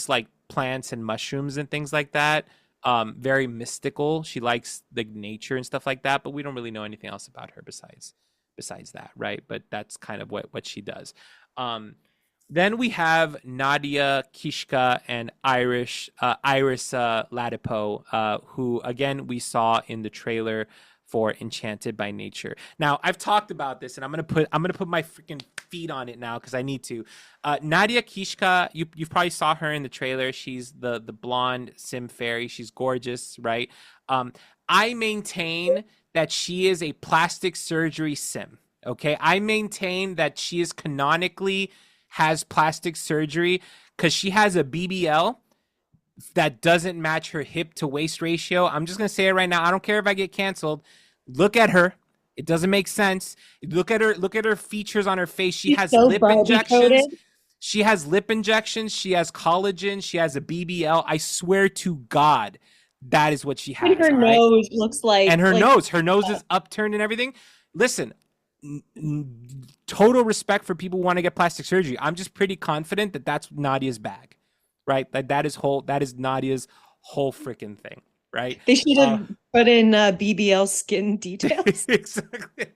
like plants and mushrooms and things like that. Very mystical. She likes the nature and stuff like that, but we don't really know anything else about her besides that, right? But that's kind of what she does. Um, then we have Nadia Kishka and Iris Latipo, who again we saw in the trailer for Enchanted by Nature. Now I've talked about this, and I'm gonna put my freaking feet on it now because I need to. Nadia Kishka, you probably saw her in the trailer. She's the blonde sim fairy. She's gorgeous, right? Um, I maintain that she is a plastic surgery sim. Okay, I maintain that she is canonically has plastic surgery because she has a BBL that doesn't match her hip to waist ratio. I'm just gonna say it right now. I don't care if I get canceled. Look at her. It doesn't make sense. Look at her. Look at her features on her face. She She's has so lip Barbie coded. injections. She has lip injections. She has collagen. She has a BBL. I swear to God, that is what she And has. her All right. nose looks And like her nose is upturned and everything. Listen, total respect for people who want to get plastic surgery. I'm just pretty confident that that's Nadia's bag, right? That is Nadia's whole freaking thing, right? they should have put in BBL skin details. Exactly.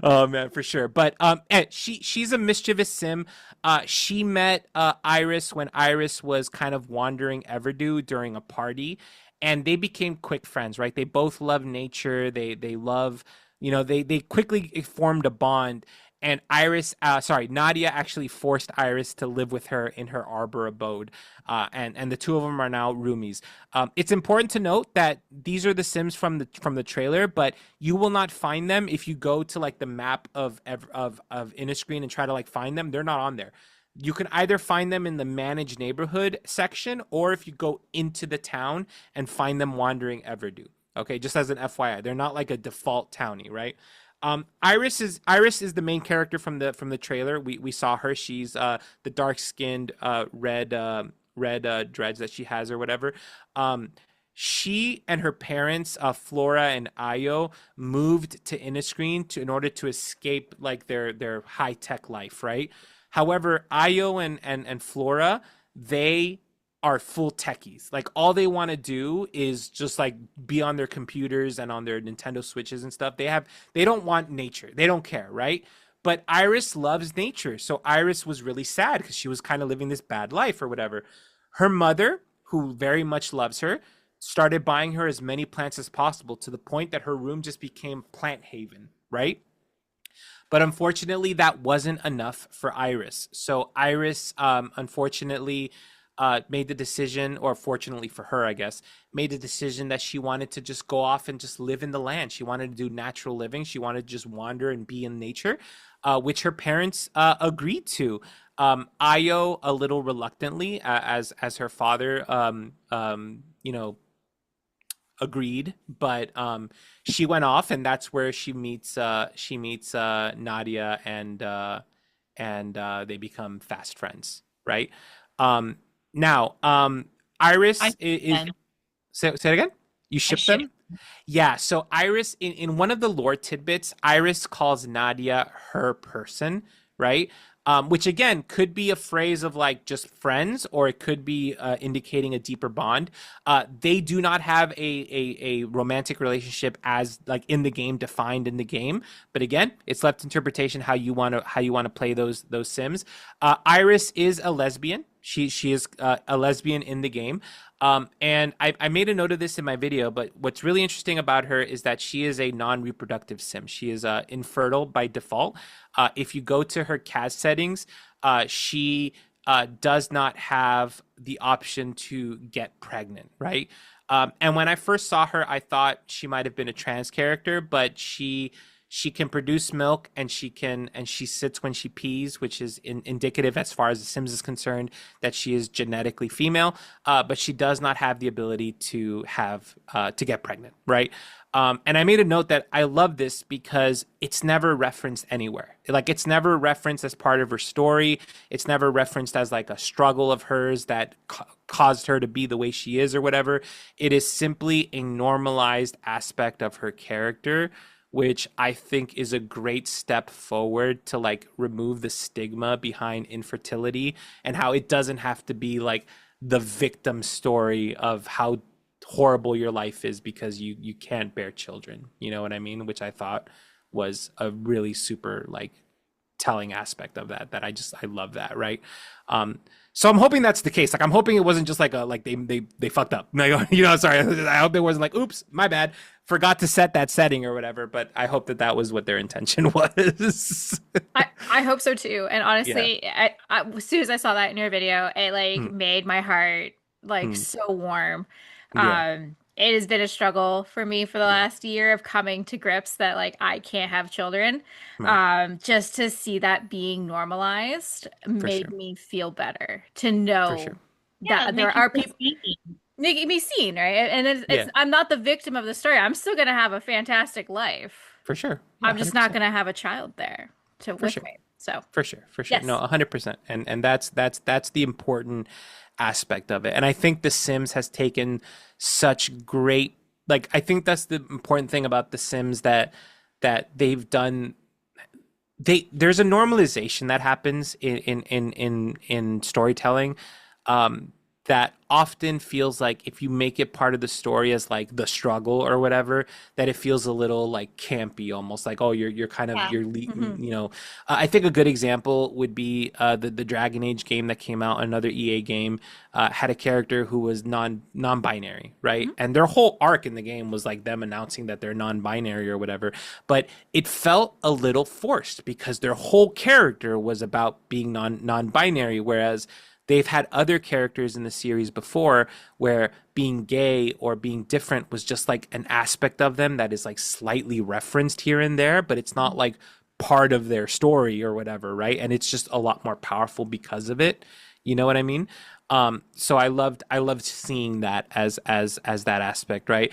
Oh man, for sure. But and she's a mischievous sim. She met Iris when Iris was kind of wandering Everdew during a party, and they became quick friends. Right? They both love nature. They love, they quickly formed a bond. And Nadia actually forced Iris to live with her in her arbor abode, and the two of them are now roomies. It's important to note that these are the Sims from the trailer, but you will not find them if you go to like the map of Inniscreen and try to like find them. They're not on there. You can either find them in the managed neighborhood section, or if you go into the town and find them wandering Everdew. Okay, just as an FYI, they're not like a default townie, right? Iris is the main character from the trailer. We saw her. She's the dark skinned red dreads that she has or whatever. Um, she and her parents, Flora and Ayo, moved to Inniscreen in order to escape like their high tech life, right? However, Ayo and Flora, they are full techies. Like all they want to do is just like be on their computers and on their Nintendo Switches and stuff. They don't want nature. They don't care, right? But Iris loves nature. So Iris was really sad because she was kind of living this bad life or whatever. Her mother, who very much loves her, started buying her as many plants as possible to the point that her room just became plant haven, right? But unfortunately, that wasn't enough for Iris. So Iris, unfortunately, made the decision, or fortunately for her, I guess, made the decision that she wanted to just go off and just live in the land. She wanted to do natural living. She wanted to just wander and be in nature, which her parents agreed to. Ayo a little reluctantly, as her father, agreed, but she went off, and that's where she meets Nadia, and they become fast friends, right? Um, now, I Iris ship is them. say it again. You I ship ship. them? Yeah. So Iris, in one of the lore tidbits, Iris calls Nadia her person, right? Which again could be a phrase of like just friends, or it could be indicating a deeper bond. They do not have a romantic relationship as like in the game, defined in the game. But again, it's left to interpretation how you want to play those Sims. Iris is a lesbian. She is a lesbian in the game. And I made a note of this in my video, but what's really interesting about her is that she is a non-reproductive sim. She is infertile by default. If you go to her CAS settings, she does not have the option to get pregnant, right? And when I first saw her, I thought she might have been a trans character, but she can produce milk, and she sits when she pees, which is indicative as far as the Sims is concerned that she is genetically female. But she does not have the ability to have to get pregnant, right? And I made a note that I love this because it's never referenced anywhere. Like, it's never referenced as part of her story. It's never referenced as like a struggle of hers that caused her to be the way she is or whatever. It is simply a normalized aspect of her character, which I think is a great step forward to like remove the stigma behind infertility, and how it doesn't have to be like the victim story of how horrible your life is because you can't bear children. You know what I mean? Which I thought was a really super like telling aspect of that I love that, right? So I'm hoping that's the case. Like, I'm hoping it wasn't just like a like they fucked up. Like, sorry. I hope it wasn't like, oops, my bad, forgot to set that setting or whatever. But I hope that was what their intention was. I hope so too. And Yeah. honestly, as soon as I saw that in your video, it like Hmm. made my heart like Hmm. so warm. Yeah. It has been a struggle for me for the Yeah. last year of coming to grips that like I can't have children. Right. Just to see that being normalized For made sure. me feel better to For sure. know Yeah, that there make you are feel people seen. making me seen, right? And it's Yeah. I'm not the victim of the story. I'm still gonna have a fantastic life. For sure. No, I'm just not 100%. gonna have a child there to For with sure. me. So For sure, for sure. No, yes. 100%. And that's the important aspect of it. And I think The Sims has taken such great, like, I think that's the important thing about The Sims, that they've done. There's a normalization that happens in storytelling, um that often feels like if you make it part of the story as like the struggle or whatever, that it feels a little like campy, almost like, oh, you're kind of Yeah. Hmm. I think a good example would be the Dragon Age game that came out, another EA game, had a character who was non-binary, right? Hmm. And their whole arc in the game was like them announcing that they're non-binary or whatever. But it felt a little forced because their whole character was about being non-binary, whereas they've had other characters in the series before where being gay or being different was just like an aspect of them that is like slightly referenced here and there, but it's not like part of their story or whatever, right? And it's just a lot more powerful because of it. You know what I mean? So I loved seeing that as that aspect, right?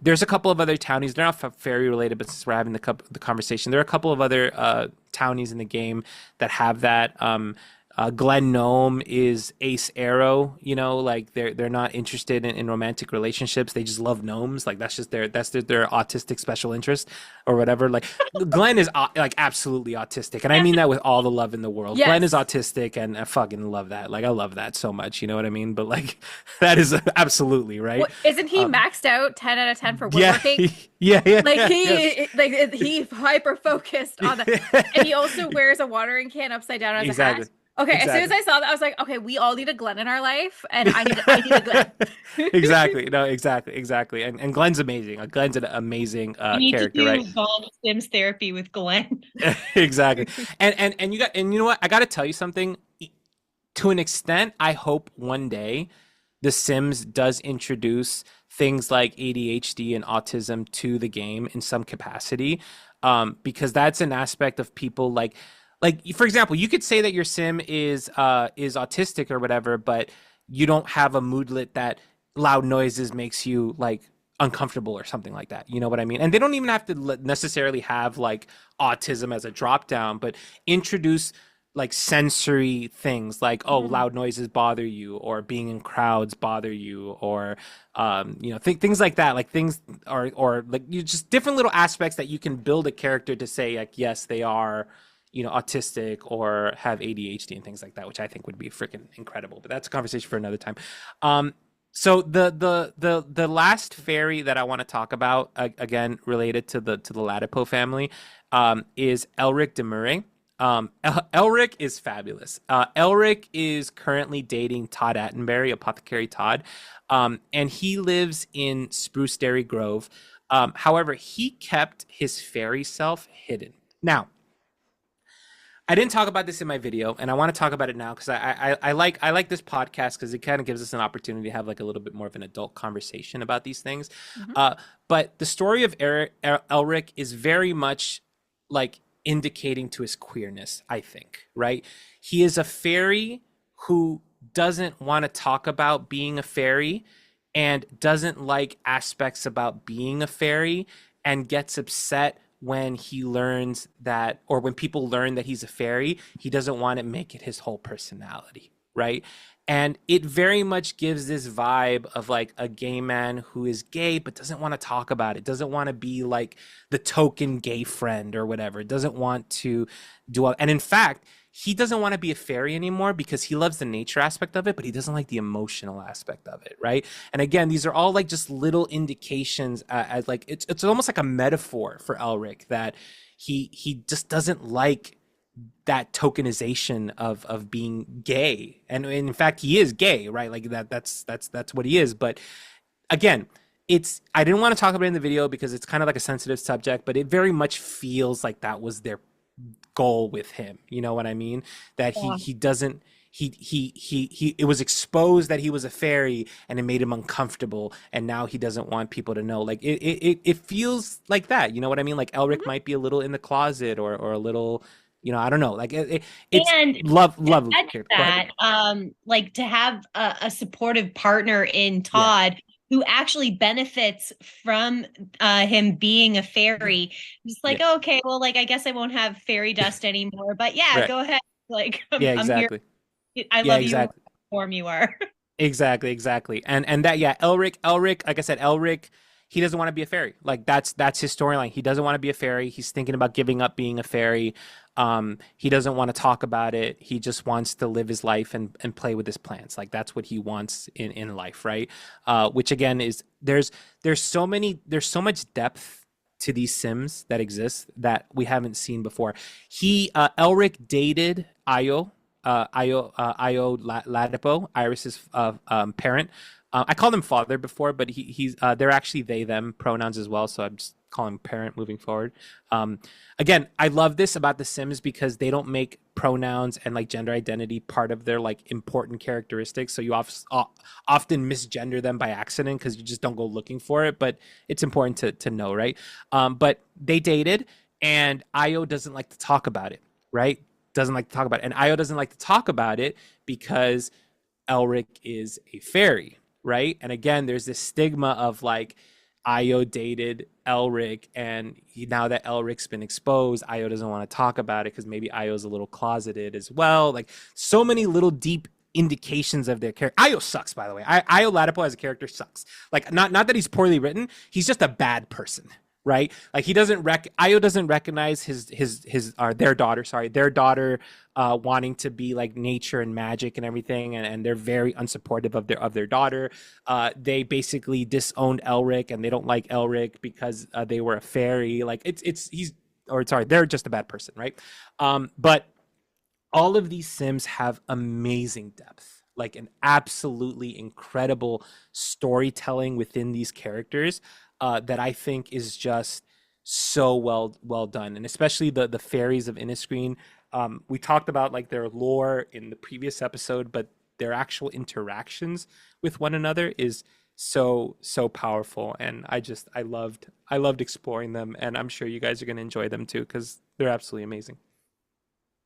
There's a couple of other townies. They're not fairy related, but since we're having the conversation, there are a couple of other townies in the game that have that. Glen Gnome is Ace Arrow, like they're not interested in romantic relationships. They just love gnomes. Like that's their autistic special interest or whatever. Like Glenn is like absolutely autistic, and I mean that with all the love in the world. Glenn is Yes. autistic, and I fucking love that. Like I love that so much. You know what I mean? But like that is absolutely right. What isn't he Um, maxed out 10 out of 10 for yeah, woodworking? yeah, yeah, Like yeah, yes. he hyper focused on the and he also wears a watering can upside down as a Exactly. hat. Okay, as soon as Exactly. I saw that, I was like, okay, we all need a Glenn in our life, and I need a Glenn. Exactly. No, exactly. And Glenn's amazing. Glenn's an amazing You need to character, do right? Gonz Sims therapy with Glenn. Exactly. And you know what? I got to tell you something. To an extent, I hope one day The Sims does introduce things like ADHD and autism to the game in some capacity, because that's an aspect of people like for example, you could say that your sim is autistic or whatever, but you don't have a moodlet that loud noises makes you like uncomfortable or something like that. You know what I mean? And they don't even have to necessarily have like autism as a drop down, but introduce like sensory things like, oh, Mhm. loud noises bother you, or being in crowds bother you, or things like that, like things, or like you just different little aspects that you can build a character to say like, yes, they are autistic or have ADHD and things like that, which I think would be freaking incredible. But that's a conversation for another time. So the last fairy that I want to talk about, again related to the Latipo family, is Elric de Murray. Elric is fabulous. Elric is currently dating Todd Attenbury, Apothecary Todd, and he lives in Spruce Dairy Grove. However, he kept his fairy self hidden. Now, I didn't talk about this in my video, and I want to talk about it now because I like this podcast because it kind of gives us an opportunity to have like a little bit more of an adult conversation about these things. Mhm. Uh, but the story of Elric is very much like indicating to his queerness, I think, right? He is a fairy who doesn't want to talk about being a fairy and doesn't like aspects about being a fairy and gets upset when he learns that, or when people learn that he's a fairy, he doesn't want to make it his whole personality, right? And it very much gives this vibe of like a gay man who is gay but doesn't want to talk about it, doesn't want to be like the token gay friend or whatever, doesn't want to do all. And in fact, he doesn't want to be a fairy anymore because he loves the nature aspect of it, but he doesn't like the emotional aspect of it, right? And again, these are all like just little indications, as like it's almost like a metaphor for Elric that he just doesn't like that tokenization of being gay, and in fact he is gay, right? Like that's what he is. But again, it's I didn't want to talk about it in the video because it's kind of like a sensitive subject, but it very much feels like that was their goal with him. You know what I mean? That Yeah. he doesn't he it was exposed that he was a fairy and it made him uncomfortable, and now he doesn't want people to know. Like it feels like that. You know what I mean? Like Elric Mhm. might be a little in the closet or a little, I don't know. Like it's And to love add to character. Go ahead. that, like to have a supportive partner in Yeah. Todd who actually benefits from him being a fairy. Just like, Yeah. oh, okay, well, like I guess I won't have fairy dust anymore. But yeah, Right. go ahead. Like Yeah, I'm here. exactly. I Yeah, love you in whatever exactly. form you are. Exactly. And that, yeah, Elric, like I said, Elric, he doesn't want to be a fairy. Like that's his storyline. He doesn't want to be a fairy. He's thinking about giving up being a fairy. He doesn't want to talk about it. He just wants to live his life and play with his plants. Like that's what he wants in life, right? Which again is there's so much depth to these Sims that exist that we haven't seen before. Elric dated Io Ladipo, Iris's parent. I called him father before, but he's they're actually they them pronouns as well, so I'm just calling him parent moving forward. Um, Again, I love this about The Sims because they don't make pronouns and like gender identity part of their like important characteristics. So you often misgender them by accident because you just don't go looking for it. But it's important to know, right? But they dated, and Io doesn't like to talk about it, right? Doesn't like to talk about it. And Io doesn't like to talk about it because Elric is a fairy, right? And again, there's this stigma of like Io dated Elric, and now that Elric's been exposed, Io doesn't want to talk about it because maybe Io's a little closeted as well. Like so many little deep indications of their character. Io sucks, by the way. Io Ladipo as a character sucks. Like not that he's poorly written, he's just a bad person, right? Like he doesn't Io doesn't recognize his or their daughter, sorry, their daughter wanting to be like nature and magic and everything, and they're very unsupportive of their daughter. They basically disowned Elric, and they don't like Elric because they were a fairy. Like it's he's or sorry, they're just a bad person, right? But all of these Sims have amazing depth, like an absolutely incredible storytelling within these characters that I think is just so well done, and especially the fairies of Inniscreen. We talked about like their lore in the previous episode, but their actual interactions with one another is so powerful, and I loved exploring them, and I'm sure you guys are going to enjoy them too because they're absolutely amazing.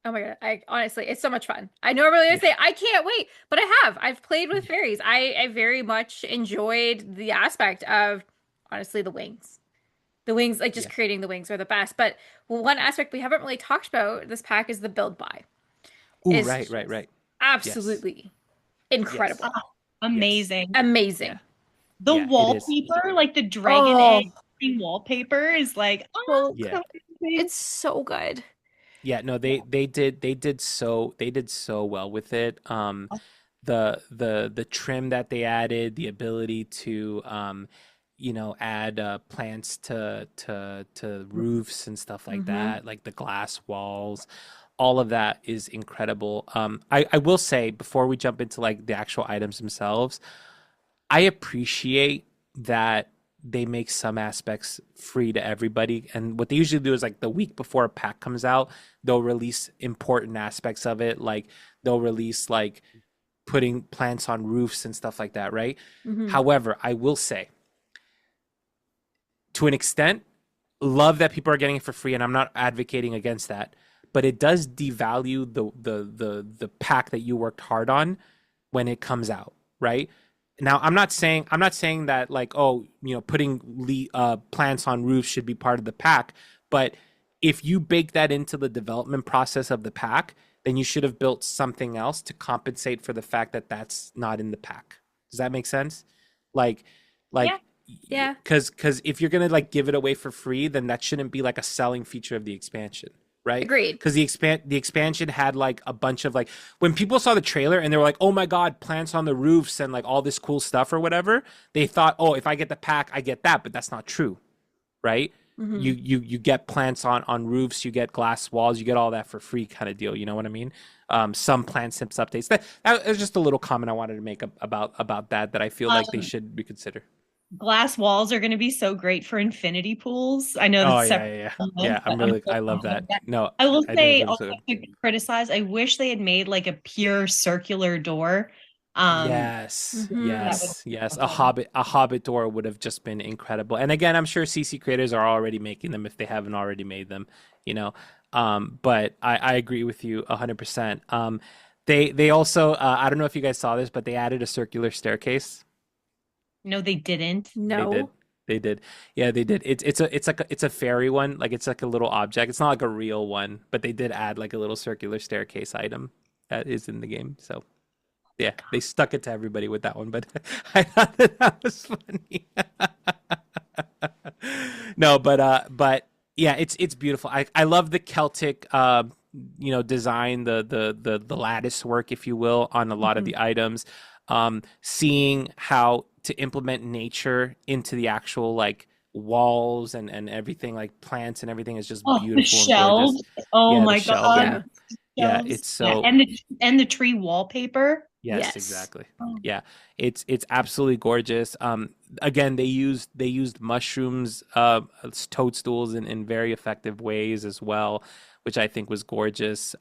Oh my God. I honestly, it's so much fun. I normally I Yeah. say I can't wait, but I have. I've played with fairies. I very much enjoyed the aspect of honestly the wings. The wings, like just Yeah. creating the wings are the best. But one aspect we haven't really talked about this pack is the build buy. Ooh, Is right, just right. Yes. absolutely Yes. incredible. Yes. Amazing. Yeah. Amazing. The Yeah, it is. wallpaper, like the dragon egg Oh, wallpaper is like, oh, Hulk. Yeah. so amazing. It's so good. Yeah, no, they did so well with it. The trim that they added, the ability to add plants to roofs and stuff like Hmm. that, like the glass walls, all of that is incredible. I will say before we jump into like the actual items themselves, I appreciate that they make some aspects free to everybody. And what they usually do is like the week before a pack comes out, they'll release important aspects of it. Like they'll release like putting plants on roofs and stuff like that, right? Hmm. However, I will say, to an extent, love that people are getting it for free, and I'm not advocating against that. But it does devalue the pack that you worked hard on when it comes out, right? Now, I'm not saying that like, oh, putting plants on roofs should be part of the pack, but if you bake that into the development process of the pack, then you should have built something else to compensate for the fact that that's not in the pack. Does that make sense? Like, Yeah. like, Yeah. because if you're gonna like give it away for free, then that shouldn't be like a selling feature of the expansion, right? Agreed. Because the expansion had like a bunch of like when people saw the trailer and they were like, oh my god, plants on the roofs and like all this cool stuff or whatever, they thought, oh, if I get the pack, I get that, but that's not true, right? Hmm. You get plants on roofs, you get glass walls, you get all that for free kind of deal. You know what I mean? Some plant sims updates. That was just a little comment I wanted to make about that I feel like they Um, should reconsider. glass walls are going to be so great for infinity pools. I know Oh that's yeah, separate, yeah, yeah. from this, Yeah, but I'm so I love confident that. of that. No, I will I think say it's also so to criticize. I wish they had made like a pure circular door. Um, yes, Hmm. that would yes, yes. have been A Hobbit door would have just been incredible. And again, I'm sure CC creators are already making them if they haven't already made them, you know. But I agree with you 100%. They also I don't know if you guys saw this, but they added a circular staircase. no, they didn't. They did. No. They did. Yeah, they did. It's a fairy one. Like it's like a little object. It's not like a real one, but they did add like a little circular staircase item that is in the game. So yeah, they stuck it to everybody with that one, but I thought that was funny. No, but yeah, it's beautiful. I love the Celtic design, the lattice work, if you will, on a lot of Hmm. the items. Seeing how to implement nature into the actual like walls and everything, like plants and everything is just Oh, the beautiful and gorgeous. shelves. Oh Yeah, the my God. shelving. Yeah. Yeah, Shelves. it's Yeah, so and the tree wallpaper. yes, Yes. exactly. Oh, Yeah, it's absolutely gorgeous. Again, they used mushrooms, as toadstools in very effective ways as well, which I think was gorgeous.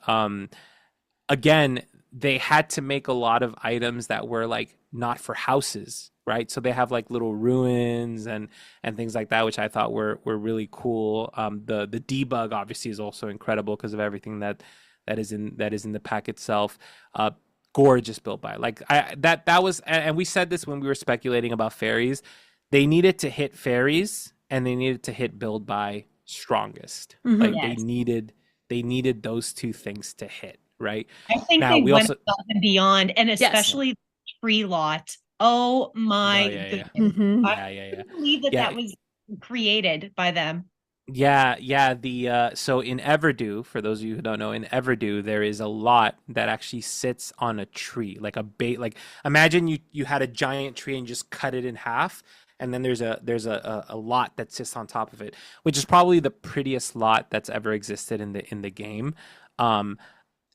Again, they had to make a lot of items that were like not for houses, right? So they have like little ruins and things like that, which I thought were really cool. The debug obviously is also incredible because of everything that is in the pack itself. Gorgeous built by like that was, and we said this when we were speculating about fairies. They needed to hit fairies and they needed to hit build by strongest. Hmm. Like yes. they needed those two things to hit, right? I think Now they we went also above and beyond, and Yes. especially the tree lot. Oh oh my yeah, yeah, goodness. Hmm. I yeah, yeah, yeah, couldn't believe that yeah. that was created by them. Yeah. The so in Everdew, for those of you who don't know, in Everdew there is a lot that actually sits on a tree, like a bait. Like imagine you had a giant tree and just cut it in half, and then there's a lot that sits on top of it, which is probably the prettiest lot that's ever existed in the game. Um,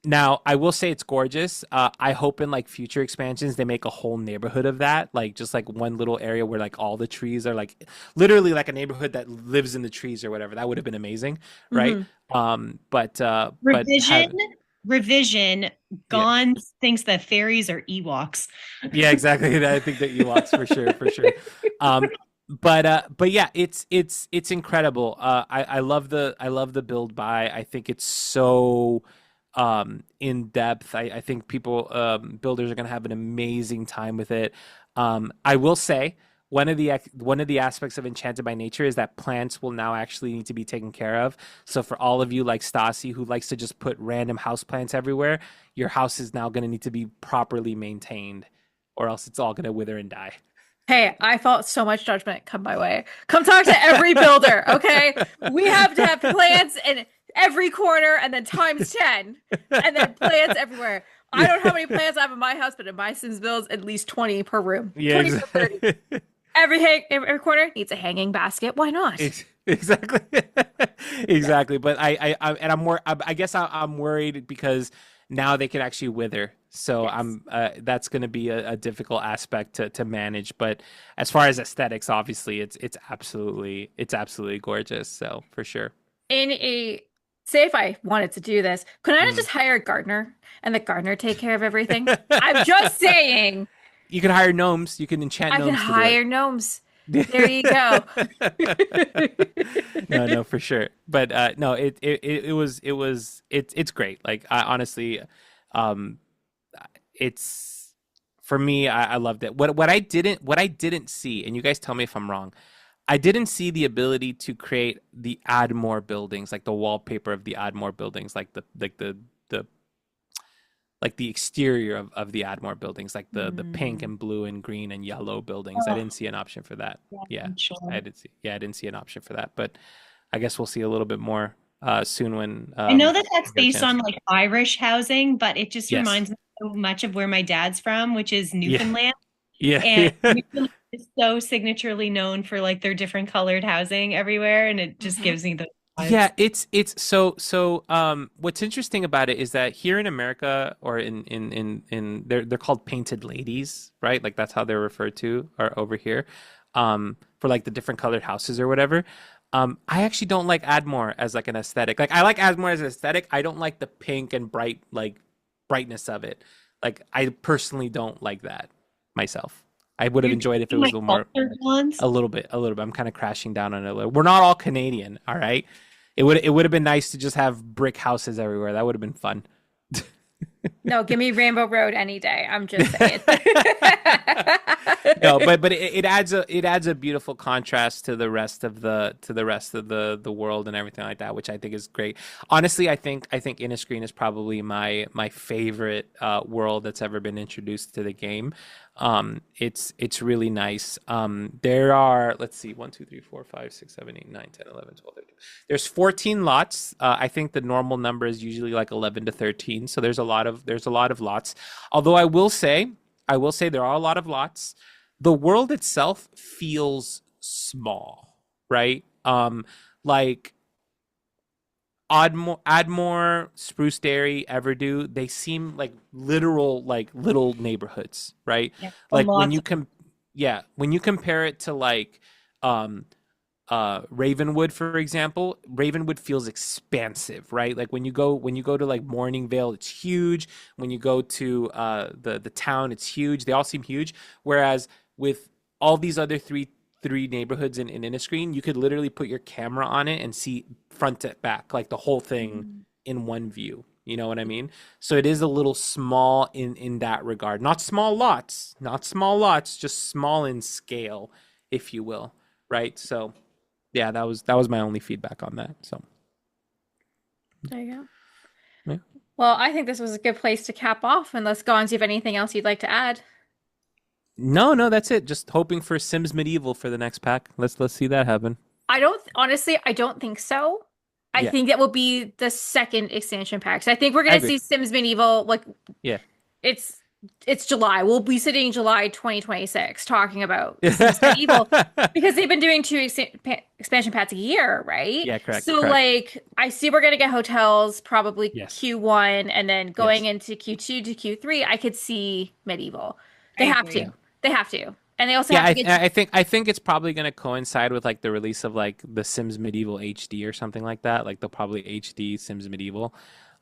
Now, I will say it's gorgeous. I hope in like future expansions they make a whole neighborhood of that, like just like one little area where like all the trees are like literally like a neighborhood that lives in the trees or whatever. That would have been amazing, right? Hmm. But Revision, have revision. yeah. Gonz thinks that fairies are Ewoks. Yeah, exactly. I think the Ewoks for sure. Um, but yeah, it's incredible. I love the build by. I think it's so in depth. I think people builders are gonna have an amazing time with it. I will say one of the aspects of Enchanted by Nature is that plants will now actually need to be taken care of. So for all of you like Stassi who likes to just put random house plants everywhere, your house is now going to need to be properly maintained, or else it's all going to wither and die. Hey, I felt so much judgment come my way. Come talk to every builder, okay? We have to have plants in every corner and then times 10 and then plants everywhere. I don't know how many plants I have in my house, but in my Sims builds at least 20 per room. Yeah, 20 per 30. exactly. Every corner needs a hanging basket. Why not? Exactly. Yeah. Exactly. But and I'm more. I guess I'm worried because now they can actually wither. So Yes. I'm that's going to be a difficult aspect to manage. But as far as aesthetics, obviously, it's absolutely gorgeous. So for sure. In a Say if I wanted to do this, could I not Mm. just hire a gardener and the gardener take care of everything? I'm just saying You can hire gnomes. You can enchant I can gnomes to do it. hire gnomes. There you go. No, no, for sure. But no, it's great. Like I honestly, um, it's for me. I loved it. What I didn't see, and you guys tell me if I'm wrong. I didn't see the ability to create the add more buildings, like the wallpaper of the add more buildings, the like the exterior of the Admore buildings, like the pink Mm. and blue and green and yellow buildings. I Oh, didn't see an option for that. yeah, Yeah, I'm sure. I did see. Yeah, I didn't see an option for that, but I guess we'll see a little bit more soon when I know that I that's get a based on chance. like Irish housing, but it just Yes. reminds me so much of where my dad's from, which is Yeah. Newfoundland. Yeah. And Newfoundland is so signaturely known for like their different colored housing everywhere, and it just Hmm. gives me those Yeah, vibes. it's so what's interesting about it is that here in America or in they're called painted ladies, right? Like that's how they're referred to or over here. For like the different colored houses or whatever. I actually don't like Admore as like an aesthetic. Like I like Admore as an aesthetic. I don't like the pink and bright like brightness of it. Like I personally don't like that myself. I would have You're enjoyed if it taking my was a little more culture ones. a little bit, a little bit. I'm kind of crashing down on it a little. We're not all Canadian, all right? It would have been nice to just have brick houses everywhere. That would have been fun. No, give me Rainbow Road any day. I'm just saying. No, but it adds a beautiful contrast to the rest of the world and everything like that, which I think is great. Honestly, I think Inniscreen is probably my favorite world that's ever been introduced to the game. It's really nice. There are, let's see, 1, 2, 3, 4, 5, 6, 7, 8, 9, 10, 11, 12, 13. There's 14 lots. I think the normal number is usually like 11 to 13. So there's a lot of lots. Although I will say there are a lot of lots. The world itself feels small, right? Like Admore, Spruce Dairy, Everdew, they seem like literal like little neighborhoods, right? Yeah, Like when lots you of can, yeah, when you compare it to like um Ravenwood, for example. Ravenwood feels expansive, right? Like when you go to like Morningvale, it's huge. When you go to the town, it's huge. They all seem huge. Whereas with all these other three neighborhoods in Inniscreen, you could literally put your camera on it and see front to back, like the whole thing mm, in one view. You know what I mean? So it is a little small in that regard. Not small lots, just small in scale, if you will, right? So yeah, that was my only feedback on that. So There you go. yeah. Well, I think this was a good place to cap off, and let's go on and see if anything else you'd like to add. No, no, that's it. Just hoping for Sims Medieval for the next pack. Let's see that happen. I don't think so. I Yeah, think that will be the second expansion pack. So I think we're I gonna agree. see Sims Medieval like Yeah. it's it's July. We'll be sitting July 2026 talking about Sims Medieval because they've been doing expansion packs a year, right? Yeah, correct, So correct. like I see we're gonna get hotels probably Yes. Q1 and then going Yes. into Q2 to Q3, I could see Medieval. I They have Yeah. to. agree. They have to. And they also Yeah, have to I get I think I think it's probably going to coincide with like the release of like the Sims Medieval HD or something like that. Like they'll probably HD Sims Medieval.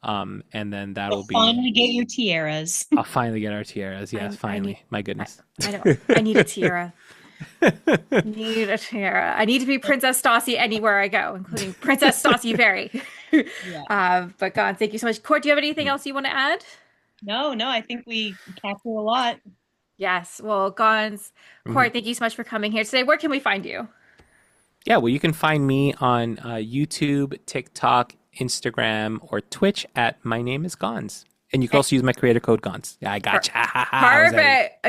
And then that'll You'll be finally get your tiaras. I'll finally get our tiaras. Yes, I need finally. My I, goodness. I don't I need a tiara. Need a tiara. I need to be Princess Stassi anywhere I go, including Princess Stassi Berry. Yeah. But God, thank you so much. Court, do you have anything else you want to add? No, no, I think we captured a lot. Yes. Well, Gonz, Mhm. Court, thank you so much for coming here today. Where can we find you? Yeah, well, you can find me on YouTube, TikTok, Instagram, or Twitch at My Name is Gonz. And you can Eh, also use my creator code Gonz. Yeah, I Per gotcha. How was that? perfect.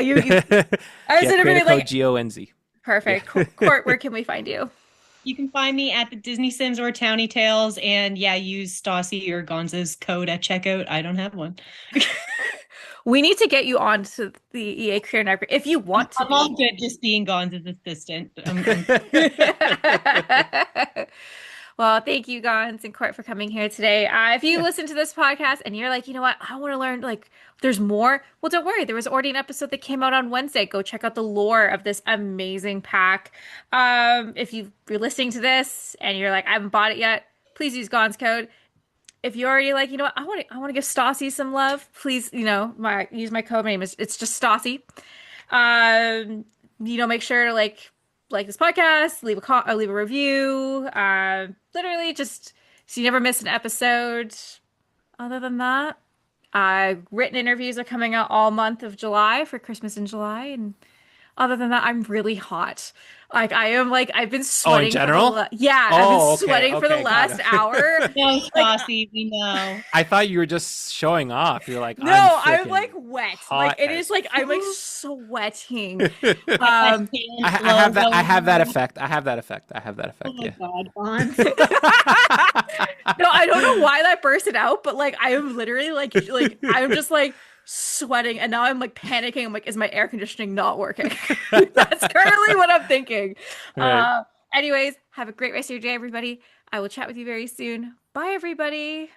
I was Yeah, in a creator really code like GONZ. Yeah. perfect. Court, where can we find you? You can find me at the Disney Sims or Townie Tales, and yeah, use Stassi or Gonza's code at checkout. I don't have one. We need to get you on to the EA Career Network if you want to I'm all be. good just being Gonza's assistant. I'm Well, thank you, Gonz and Court, for coming here today. If you listen to this podcast and you're like, you know what, I want to learn, like, there's more. Well, don't worry. There was already an episode that came out on Wednesday. Go check out the lore of this amazing pack. If you're listening to this and you're like, I haven't bought it yet, please use Gonz code. If you're already like, you know what, I want to give Stassi some love, please, use my code name. It's just Stassi. Um, make sure to like this podcast, leave a review. Literally just so you never miss an episode. Other than that, written interviews are coming out all month of July for Christmas in July, and other than that, I'm really hot. Like I am like I've been Oh, in sweating for general? I've been Oh, sweating for the got last it. hour. No, Like Stassi, we know. I thought you were just showing off. You're like, no, I'm freaking like wet. hot Like it as is like I'm like sweating. I Um have that. I have that effect. I have that effect. I have that Oh effect. my Yeah. God, Gonz. No, I don't know why that bursted out, but like I am literally like I'm just like sweating and now I'm like panicking. I'm like, is my air conditioning not working? That's currently what I'm thinking. Right. Anyways, have a great rest of your day, everybody. I will chat with you very soon. Bye, everybody.